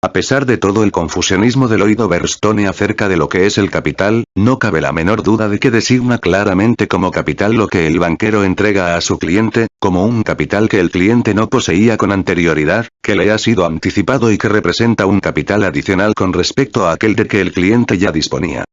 A pesar de todo el confusionismo de Lloyd Overstone acerca de lo que es el capital, no cabe la menor duda de que designa claramente como capital lo que el banquero entrega a su cliente, como un capital que el cliente no poseía con anterioridad, que le ha sido anticipado y que representa un capital adicional con respecto a aquel de que el cliente ya disponía.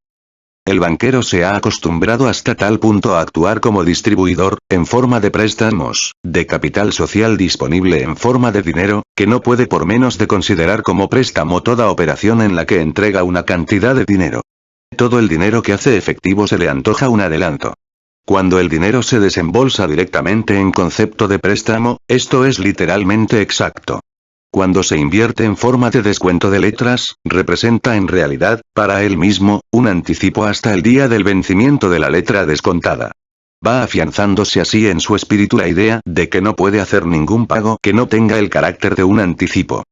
El banquero se ha acostumbrado hasta tal punto a actuar como distribuidor, en forma de préstamos, de capital social disponible en forma de dinero, que no puede por menos de considerar como préstamo toda operación en la que entrega una cantidad de dinero. Todo el dinero que hace efectivo se le antoja un adelanto. Cuando el dinero se desembolsa directamente en concepto de préstamo, esto es literalmente exacto. Cuando se invierte en forma de descuento de letras, representa en realidad, para él mismo, un anticipo hasta el día del vencimiento de la letra descontada. Va afianzándose así en su espíritu la idea de que no puede hacer ningún pago que no tenga el carácter de un anticipo.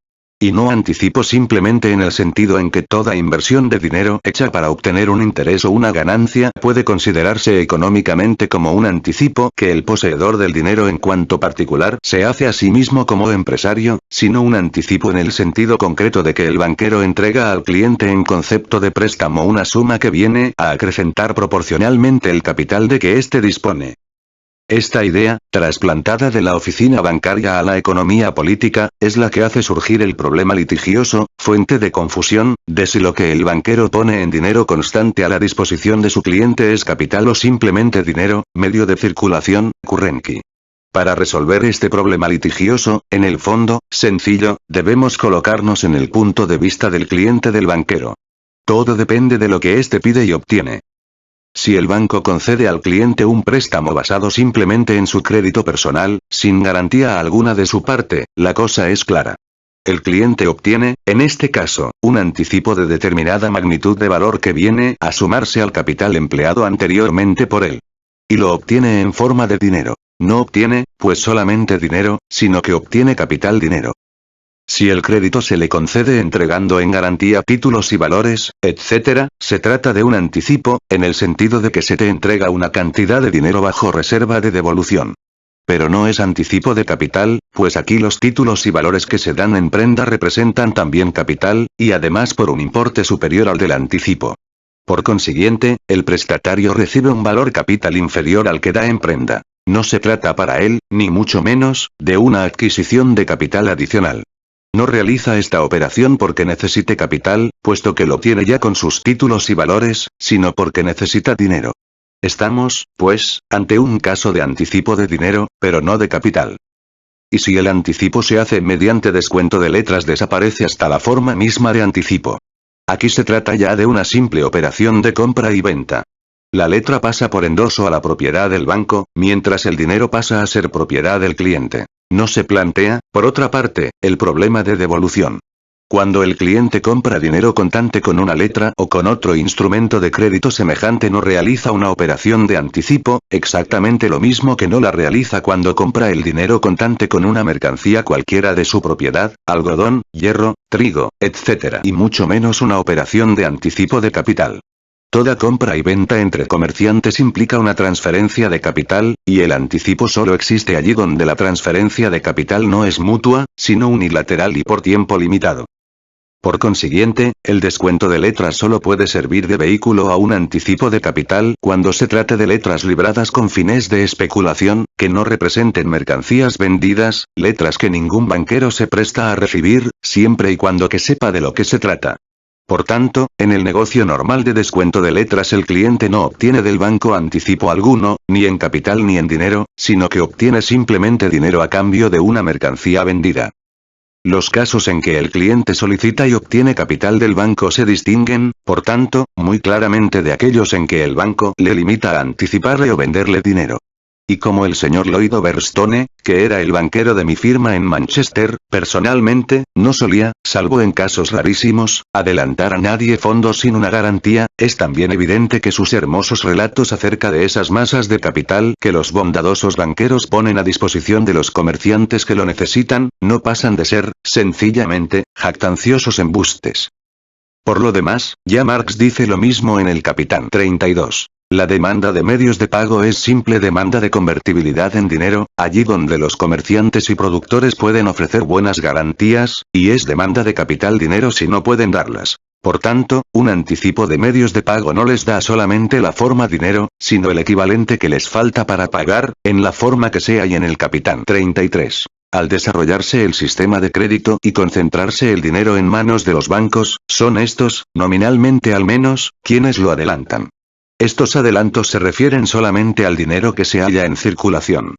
Y no anticipo simplemente en el sentido en que toda inversión de dinero hecha para obtener un interés o una ganancia puede considerarse económicamente como un anticipo que el poseedor del dinero en cuanto particular se hace a sí mismo como empresario, sino un anticipo en el sentido concreto de que el banquero entrega al cliente en concepto de préstamo una suma que viene a acrecentar proporcionalmente el capital de que éste dispone. Esta idea, trasplantada de la oficina bancaria a la economía política, es la que hace surgir el problema litigioso, fuente de confusión, de si lo que el banquero pone en dinero constante a la disposición de su cliente es capital o simplemente dinero, medio de circulación, currency. Para resolver este problema litigioso, en el fondo, sencillo, debemos colocarnos en el punto de vista del cliente del banquero. Todo depende de lo que éste pide y obtiene. Si el banco concede al cliente un préstamo basado simplemente en su crédito personal, sin garantía alguna de su parte, la cosa es clara. El cliente obtiene, en este caso, un anticipo de determinada magnitud de valor que viene a sumarse al capital empleado anteriormente por él. Y lo obtiene en forma de dinero. No obtiene, pues solamente dinero, sino que obtiene capital dinero. Si el crédito se le concede entregando en garantía títulos y valores, etc., se trata de un anticipo, en el sentido de que se te entrega una cantidad de dinero bajo reserva de devolución. Pero no es anticipo de capital, pues aquí los títulos y valores que se dan en prenda representan también capital, y además por un importe superior al del anticipo. Por consiguiente, el prestatario recibe un valor capital inferior al que da en prenda. No se trata para él, ni mucho menos, de una adquisición de capital adicional. No realiza esta operación porque necesite capital, puesto que lo tiene ya con sus títulos y valores, sino porque necesita dinero. Estamos, pues, ante un caso de anticipo de dinero, pero no de capital. Y si el anticipo se hace mediante descuento de letras desaparece hasta la forma misma de anticipo. Aquí se trata ya de una simple operación de compra y venta. La letra pasa por endoso a la propiedad del banco, mientras el dinero pasa a ser propiedad del cliente. No se plantea, por otra parte, el problema de devolución. Cuando el cliente compra dinero contante con una letra o con otro instrumento de crédito semejante, no realiza una operación de anticipo, exactamente lo mismo que no la realiza cuando compra el dinero contante con una mercancía cualquiera de su propiedad, algodón, hierro, trigo, etc. Y mucho menos una operación de anticipo de capital. Toda compra y venta entre comerciantes implica una transferencia de capital, y el anticipo solo existe allí donde la transferencia de capital no es mutua, sino unilateral y por tiempo limitado. Por consiguiente, el descuento de letras solo puede servir de vehículo a un anticipo de capital cuando se trate de letras libradas con fines de especulación, que no representen mercancías vendidas, letras que ningún banquero se presta a recibir, siempre y cuando que sepa de lo que se trata. Por tanto, en el negocio normal de descuento de letras el cliente no obtiene del banco anticipo alguno, ni en capital ni en dinero, sino que obtiene simplemente dinero a cambio de una mercancía vendida. Los casos en que el cliente solicita y obtiene capital del banco se distinguen, por tanto, muy claramente de aquellos en que el banco le limita a anticiparle o venderle dinero. Y como el señor Lloyd Overstone, que era el banquero de mi firma en Manchester, personalmente, no solía, salvo en casos rarísimos, adelantar a nadie fondos sin una garantía, es también evidente que sus hermosos relatos acerca de esas masas de capital que los bondadosos banqueros ponen a disposición de los comerciantes que lo necesitan, no pasan de ser, sencillamente, jactanciosos embustes. Por lo demás, ya Marx dice lo mismo en el Capitán 32. La demanda de medios de pago es simple demanda de convertibilidad en dinero, allí donde los comerciantes y productores pueden ofrecer buenas garantías, y es demanda de capital dinero si no pueden darlas. Por tanto, un anticipo de medios de pago no les da solamente la forma dinero, sino el equivalente que les falta para pagar, en la forma que sea y en el Capitán 33. Al desarrollarse el sistema de crédito y concentrarse el dinero en manos de los bancos, son estos, nominalmente al menos, quienes lo adelantan. Estos adelantos se refieren solamente al dinero que se halla en circulación.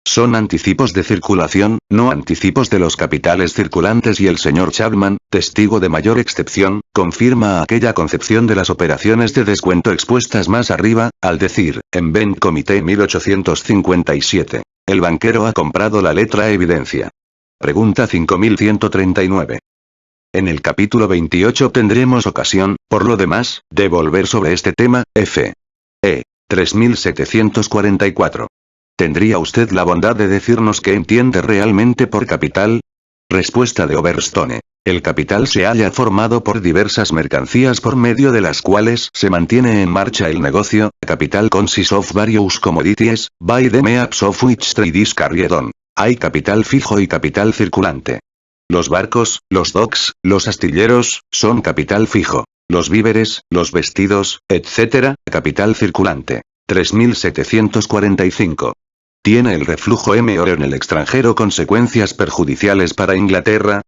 Son anticipos de circulación, no anticipos de los capitales circulantes, y el señor Chapman, testigo de mayor excepción, confirma aquella concepción de las operaciones de descuento expuestas más arriba, al decir, en Benn Comité 1857. El banquero ha comprado la letra evidencia. Pregunta 5139. En el capítulo 28 tendremos ocasión, por lo demás, de volver sobre este tema, F. E. 3744. ¿Tendría usted la bondad de decirnos qué entiende realmente por capital? Respuesta de Overstone. El capital se halla formado por diversas mercancías por medio de las cuales se mantiene en marcha el negocio. Capital consists of various commodities, by the means of which trade is carried on. Hay capital fijo y capital circulante. Los barcos, los docks, los astilleros, son capital fijo. Los víveres, los vestidos, etc., capital circulante. 3745. ¿Tiene el reflujo M oro en el extranjero consecuencias perjudiciales para Inglaterra?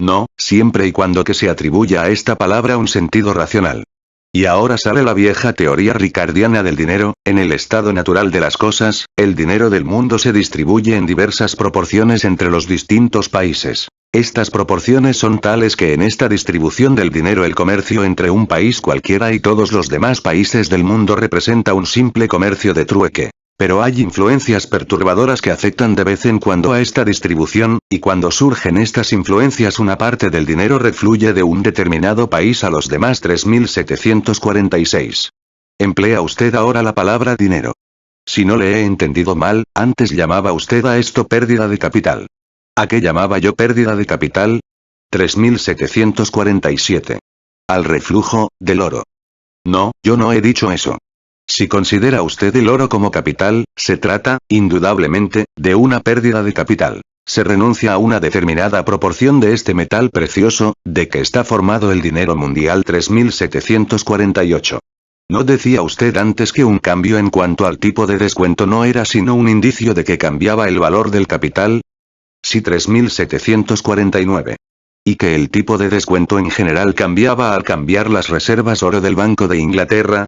No, siempre y cuando que se atribuya a esta palabra un sentido racional. Y ahora sale la vieja teoría ricardiana del dinero. En el estado natural de las cosas, el dinero del mundo se distribuye en diversas proporciones entre los distintos países. Estas proporciones son tales que en esta distribución del dinero el comercio entre un país cualquiera y todos los demás países del mundo representa un simple comercio de trueque. Pero hay influencias perturbadoras que afectan de vez en cuando a esta distribución, y cuando surgen estas influencias una parte del dinero refluye de un determinado país a los demás. 3746. Emplea usted ahora la palabra dinero. Si no le he entendido mal, antes llamaba usted a esto pérdida de capital. ¿A qué llamaba yo pérdida de capital? 3747. Al reflujo, del oro. No, yo no he dicho eso. Si considera usted el oro como capital, se trata, indudablemente, de una pérdida de capital. Se renuncia a una determinada proporción de este metal precioso, de que está formado el dinero mundial. 3748. ¿No decía usted antes que un cambio en cuanto al tipo de descuento no era sino un indicio de que cambiaba el valor del capital? Sí. 3749. ¿Y que el tipo de descuento en general cambiaba al cambiar las reservas oro del Banco de Inglaterra?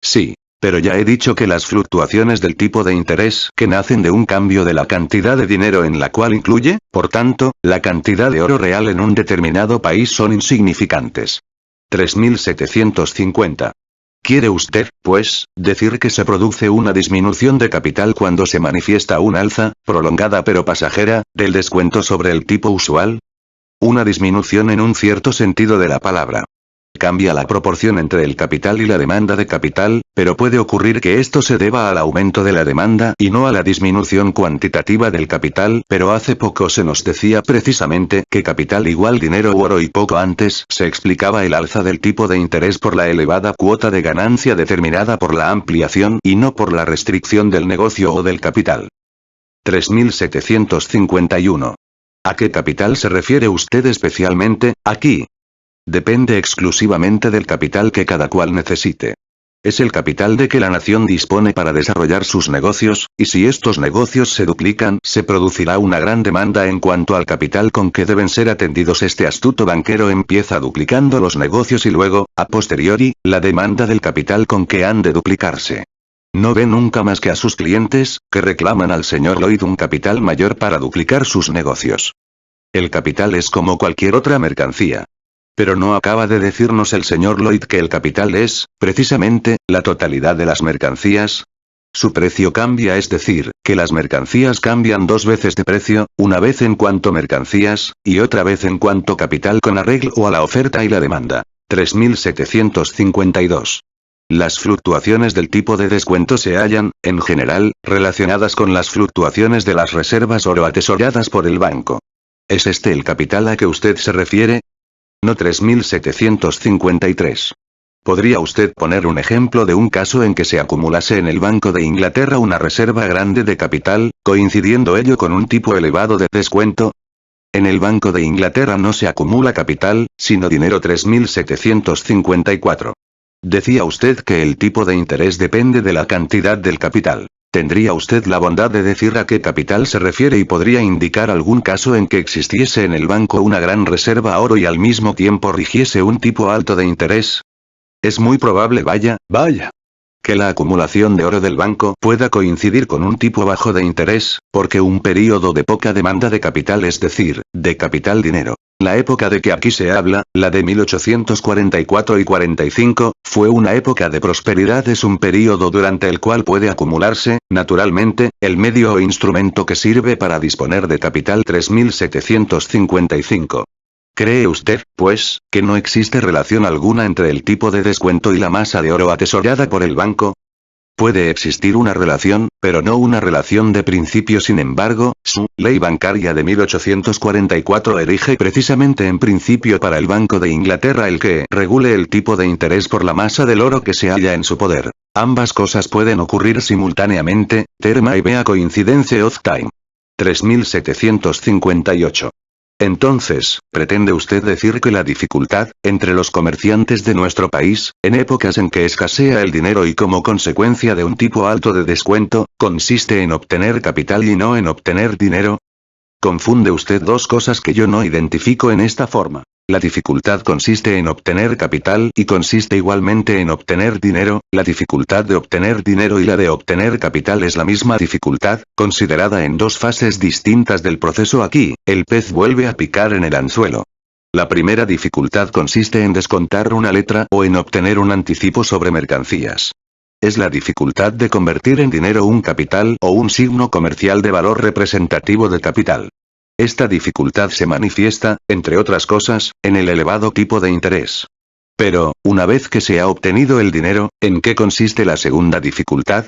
Sí. Pero ya he dicho que las fluctuaciones del tipo de interés que nacen de un cambio de la cantidad de dinero en la cual incluye, por tanto, la cantidad de oro real en un determinado país son insignificantes. 3750. ¿Quiere usted, pues, decir que se produce una disminución de capital cuando se manifiesta un alza, prolongada pero pasajera, del descuento sobre el tipo usual? Una disminución en un cierto sentido de la palabra. Cambia la proporción entre el capital y la demanda de capital, pero puede ocurrir que esto se deba al aumento de la demanda y no a la disminución cuantitativa del capital, pero hace poco se nos decía precisamente que capital igual dinero u oro y poco antes se explicaba el alza del tipo de interés por la elevada cuota de ganancia determinada por la ampliación y no por la restricción del negocio o del capital. 3751. ¿A qué capital se refiere usted especialmente, aquí? Depende exclusivamente del capital que cada cual necesite. Es el capital de que la nación dispone para desarrollar sus negocios, y si estos negocios se duplican, se producirá una gran demanda en cuanto al capital con que deben ser atendidos. Este astuto banquero empieza duplicando los negocios y luego, a posteriori, la demanda del capital con que han de duplicarse. No ve nunca más que a sus clientes, que reclaman al señor Lloyd un capital mayor para duplicar sus negocios. El capital es como cualquier otra mercancía. Pero no acaba de decirnos el señor Lloyd que el capital es, precisamente, la totalidad de las mercancías. Su precio cambia, es decir, que las mercancías cambian dos veces de precio, una vez en cuanto mercancías, y otra vez en cuanto capital con arreglo a la oferta y la demanda. 3752. Las fluctuaciones del tipo de descuento se hallan, en general, relacionadas con las fluctuaciones de las reservas oro atesoradas por el banco. ¿Es este el capital a que usted se refiere? No. 3753. ¿Podría usted poner un ejemplo de un caso en que se acumulase en el Banco de Inglaterra una reserva grande de capital, coincidiendo ello con un tipo elevado de descuento? En el Banco de Inglaterra no se acumula capital, sino dinero. 3754. Decía usted que el tipo de interés depende de la cantidad del capital. ¿Tendría usted la bondad de decir a qué capital se refiere y podría indicar algún caso en que existiese en el banco una gran reserva oro y al mismo tiempo rigiese un tipo alto de interés? Es muy probable, vaya, que la acumulación de oro del banco pueda coincidir con un tipo bajo de interés, porque un período de poca demanda de capital, es decir, de capital dinero. La época de que aquí se habla, la de 1844 y 45, fue una época de prosperidad. Es un período durante el cual puede acumularse, naturalmente, el medio o instrumento que sirve para disponer de capital. 3755. ¿Cree usted, pues, que no existe relación alguna entre el tipo de descuento y la masa de oro atesorada por el banco? Puede existir una relación, pero no una relación de principio. Sin embargo, su ley bancaria de 1844 erige precisamente en principio para el Banco de Inglaterra el que regule el tipo de interés por la masa del oro que se halla en su poder. Ambas cosas pueden ocurrir simultáneamente, terma y vea coincidencia of time. 3758. Entonces, ¿pretende usted decir que la dificultad, entre los comerciantes de nuestro país, en épocas en que escasea el dinero y como consecuencia de un tipo alto de descuento, consiste en obtener capital y no en obtener dinero? Confunde usted dos cosas que yo no identifico en esta forma. La dificultad consiste en obtener capital y consiste igualmente en obtener dinero. La dificultad de obtener dinero y la de obtener capital es la misma dificultad, considerada en dos fases distintas del proceso. Aquí, el pez vuelve a picar en el anzuelo. La primera dificultad consiste en descontar una letra o en obtener un anticipo sobre mercancías. Es la dificultad de convertir en dinero un capital o un signo comercial de valor representativo de capital. Esta dificultad se manifiesta, entre otras cosas, en el elevado tipo de interés. Pero, una vez que se ha obtenido el dinero, ¿en qué consiste la segunda dificultad?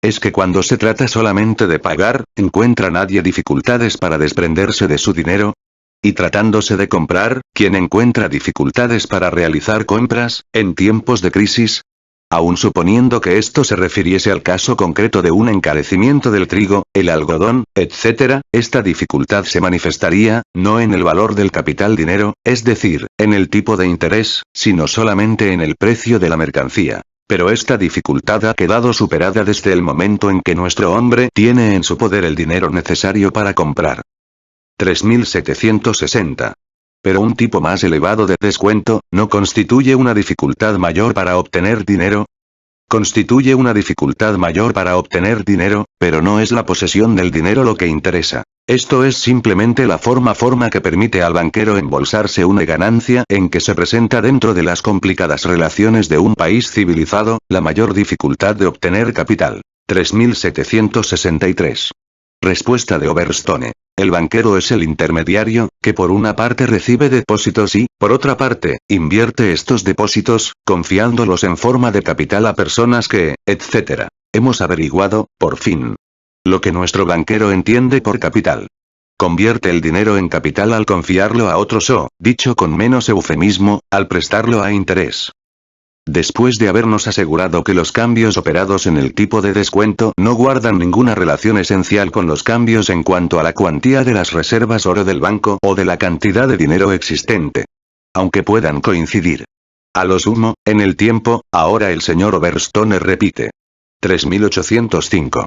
Es que cuando se trata solamente de pagar, ¿encuentra nadie dificultades para desprenderse de su dinero? Y tratándose de comprar, ¿quién encuentra dificultades para realizar compras, en tiempos de crisis? Aun suponiendo que esto se refiriese al caso concreto de un encarecimiento del trigo, el algodón, etc., esta dificultad se manifestaría, no en el valor del capital dinero, es decir, en el tipo de interés, sino solamente en el precio de la mercancía. Pero esta dificultad ha quedado superada desde el momento en que nuestro hombre tiene en su poder el dinero necesario para comprar. 3760. Pero un tipo más elevado de descuento, ¿no constituye una dificultad mayor para obtener dinero? Constituye una dificultad mayor para obtener dinero, pero no es la posesión del dinero lo que interesa. Esto es simplemente la forma que permite al banquero embolsarse una ganancia en que se presenta dentro de las complicadas relaciones de un país civilizado, la mayor dificultad de obtener capital. 3763. Respuesta de Overstone. El banquero es el intermediario, que por una parte recibe depósitos y, por otra parte, invierte estos depósitos, confiándolos en forma de capital a personas que, etc. Hemos averiguado, por fin, lo que nuestro banquero entiende por capital. Convierte el dinero en capital al confiarlo a otros o, dicho con menos eufemismo, al prestarlo a interés. Después de habernos asegurado que los cambios operados en el tipo de descuento no guardan ninguna relación esencial con los cambios en cuanto a la cuantía de las reservas oro del banco o de la cantidad de dinero existente. Aunque puedan coincidir. A lo sumo, en el tiempo, ahora el señor Overstone repite. 3805.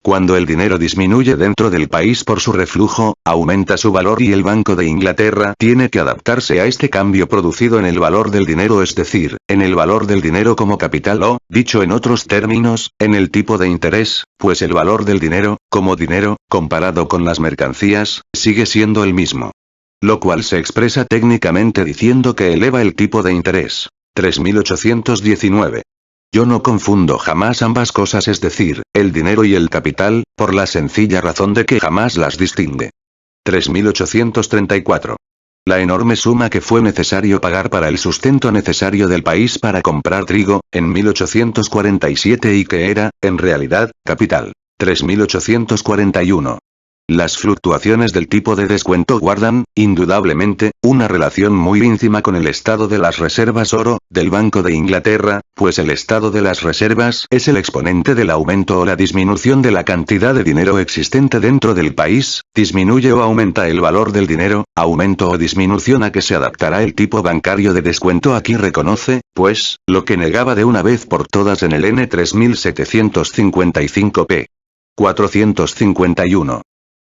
Cuando el dinero disminuye dentro del país por su reflujo, aumenta su valor y el Banco de Inglaterra tiene que adaptarse a este cambio producido en el valor del dinero, es decir, en el valor del dinero como capital o, dicho en otros términos, en el tipo de interés, pues el valor del dinero, como dinero, comparado con las mercancías, sigue siendo el mismo. Lo cual se expresa técnicamente diciendo que eleva el tipo de interés. 3819. Yo no confundo jamás ambas cosas, es decir, el dinero y el capital, por la sencilla razón de que jamás las distingue. 3834. La enorme suma que fue necesario pagar para el sustento necesario del país para comprar trigo, en 1847 y que era, en realidad, capital. 3841. Las fluctuaciones del tipo de descuento guardan, indudablemente, una relación muy íntima con el estado de las reservas oro, del Banco de Inglaterra, pues el estado de las reservas es el exponente del aumento o la disminución de la cantidad de dinero existente dentro del país, disminuye o aumenta el valor del dinero, aumento o disminución a que se adaptará el tipo bancario de descuento. Aquí reconoce, pues, lo que negaba de una vez por todas en el N 3755 p. 451.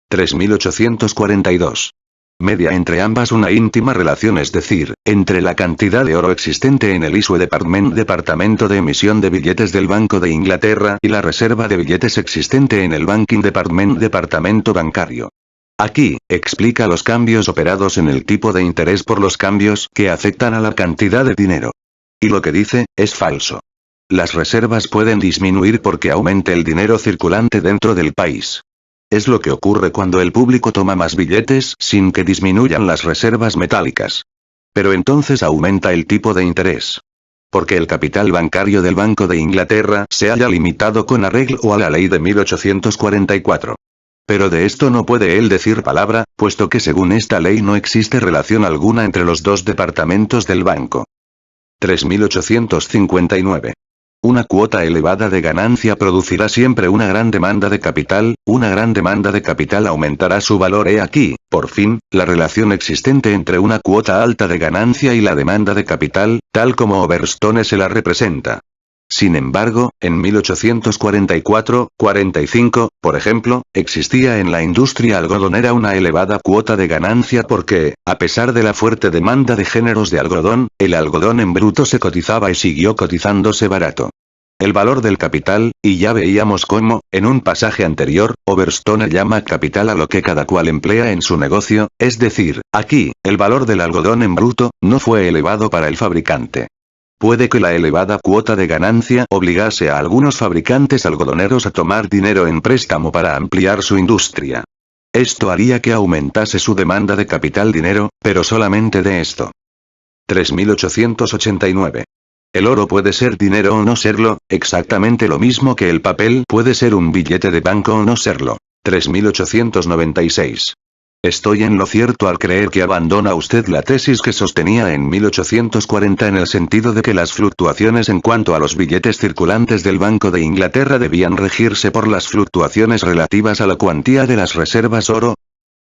3842. Media entre ambas una íntima relación, es decir, entre la cantidad de oro existente en el Issue Department, departamento de emisión de billetes del Banco de Inglaterra, y la reserva de billetes existente en el Banking Department, departamento bancario. Aquí, explica los cambios operados en el tipo de interés por los cambios que afectan a la cantidad de dinero. Y lo que dice, es falso. Las reservas pueden disminuir porque aumente el dinero circulante dentro del país. Es lo que ocurre cuando el público toma más billetes sin que disminuyan las reservas metálicas. Pero entonces aumenta el tipo de interés. Porque el capital bancario del Banco de Inglaterra se haya limitado con arreglo a la ley de 1844. Pero de esto no puede él decir palabra, puesto que según esta ley no existe relación alguna entre los dos departamentos del banco. 3859. Una cuota elevada de ganancia producirá siempre una gran demanda de capital, una gran demanda de capital aumentará su valor. He aquí, por fin, la relación existente entre una cuota alta de ganancia y la demanda de capital, tal como Overstone se la representa. Sin embargo, en 1844-45, por ejemplo, existía en la industria algodonera una elevada cuota de ganancia porque, a pesar de la fuerte demanda de géneros de algodón, el algodón en bruto se cotizaba y siguió cotizándose barato. El valor del capital, y ya veíamos cómo, en un pasaje anterior, Overstone llama capital a lo que cada cual emplea en su negocio, es decir, aquí, el valor del algodón en bruto, no fue elevado para el fabricante. Puede que la elevada cuota de ganancia obligase a algunos fabricantes algodoneros a tomar dinero en préstamo para ampliar su industria. Esto haría que aumentase su demanda de capital dinero, pero solamente de esto. 3889. El oro puede ser dinero o no serlo, exactamente lo mismo que el papel puede ser un billete de banco o no serlo. 3896. Estoy en lo cierto al creer que abandona usted la tesis que sostenía en 1840 en el sentido de que las fluctuaciones en cuanto a los billetes circulantes del Banco de Inglaterra debían regirse por las fluctuaciones relativas a la cuantía de las reservas oro.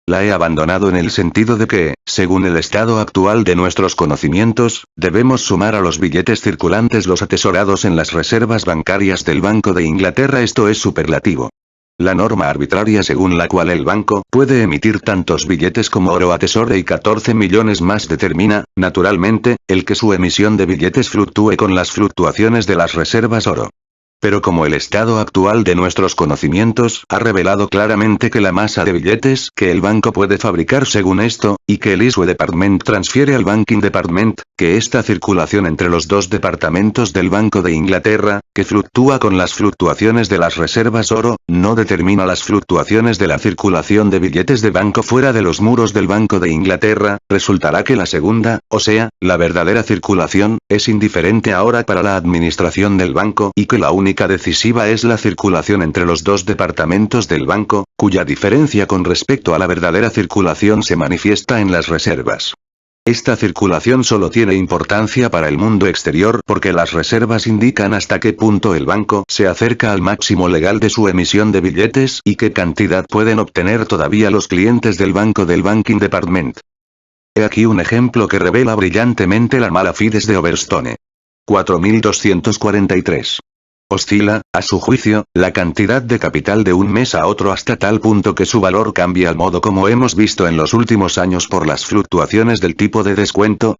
La he abandonado en el sentido de que, según el estado actual de nuestros conocimientos, debemos sumar a los billetes circulantes los atesorados en las reservas bancarias del Banco de Inglaterra. Esto es superlativo. La norma arbitraria según la cual el banco puede emitir tantos billetes como oro atesore y 14 millones más determina, naturalmente, el que su emisión de billetes fluctúe con las fluctuaciones de las reservas oro. Pero como el estado actual de nuestros conocimientos ha revelado claramente que la masa de billetes que el banco puede fabricar según esto, y que el Issue Department transfiere al Banking Department, que esta circulación entre los dos departamentos del Banco de Inglaterra, que fluctúa con las fluctuaciones de las reservas oro, no determina las fluctuaciones de la circulación de billetes de banco fuera de los muros del Banco de Inglaterra, resultará que la segunda, o sea, la verdadera circulación, es indiferente ahora para la administración del banco y que la única decisiva es la circulación entre los dos departamentos del banco, cuya diferencia con respecto a la verdadera circulación se manifiesta en las reservas. Esta circulación solo tiene importancia para el mundo exterior porque las reservas indican hasta qué punto el banco se acerca al máximo legal de su emisión de billetes y qué cantidad pueden obtener todavía los clientes del banco del Banking Department. He aquí un ejemplo que revela brillantemente la mala fides de Overstone. 4243. Oscila, a su juicio, la cantidad de capital de un mes a otro hasta tal punto que su valor cambia al modo como hemos visto en los últimos años por las fluctuaciones del tipo de descuento.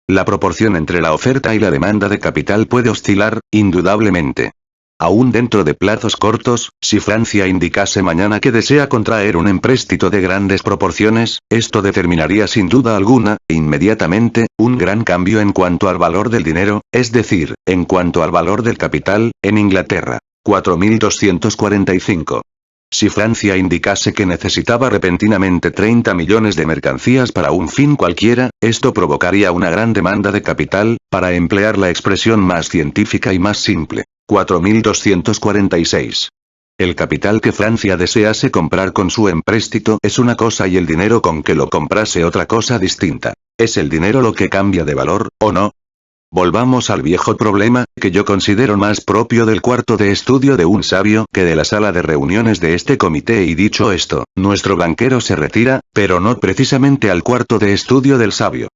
La proporción entre la oferta y la demanda de capital puede oscilar, indudablemente. Aún dentro de plazos cortos, si Francia indicase mañana que desea contraer un empréstito de grandes proporciones, esto determinaría sin duda alguna, inmediatamente, un gran cambio en cuanto al valor del dinero, es decir, en cuanto al valor del capital, en Inglaterra. 4245. Si Francia indicase que necesitaba repentinamente 30 millones de mercancías para un fin cualquiera, esto provocaría una gran demanda de capital, para emplear la expresión más científica y más simple. 4246. El capital que Francia desease comprar con su empréstito es una cosa y el dinero con que lo comprase otra cosa distinta. ¿Es el dinero lo que cambia de valor, o no? Volvamos al viejo problema, que yo considero más propio del cuarto de estudio de un sabio que de la sala de reuniones de este comité, y dicho esto, nuestro banquero se retira, pero no precisamente al cuarto de estudio del sabio.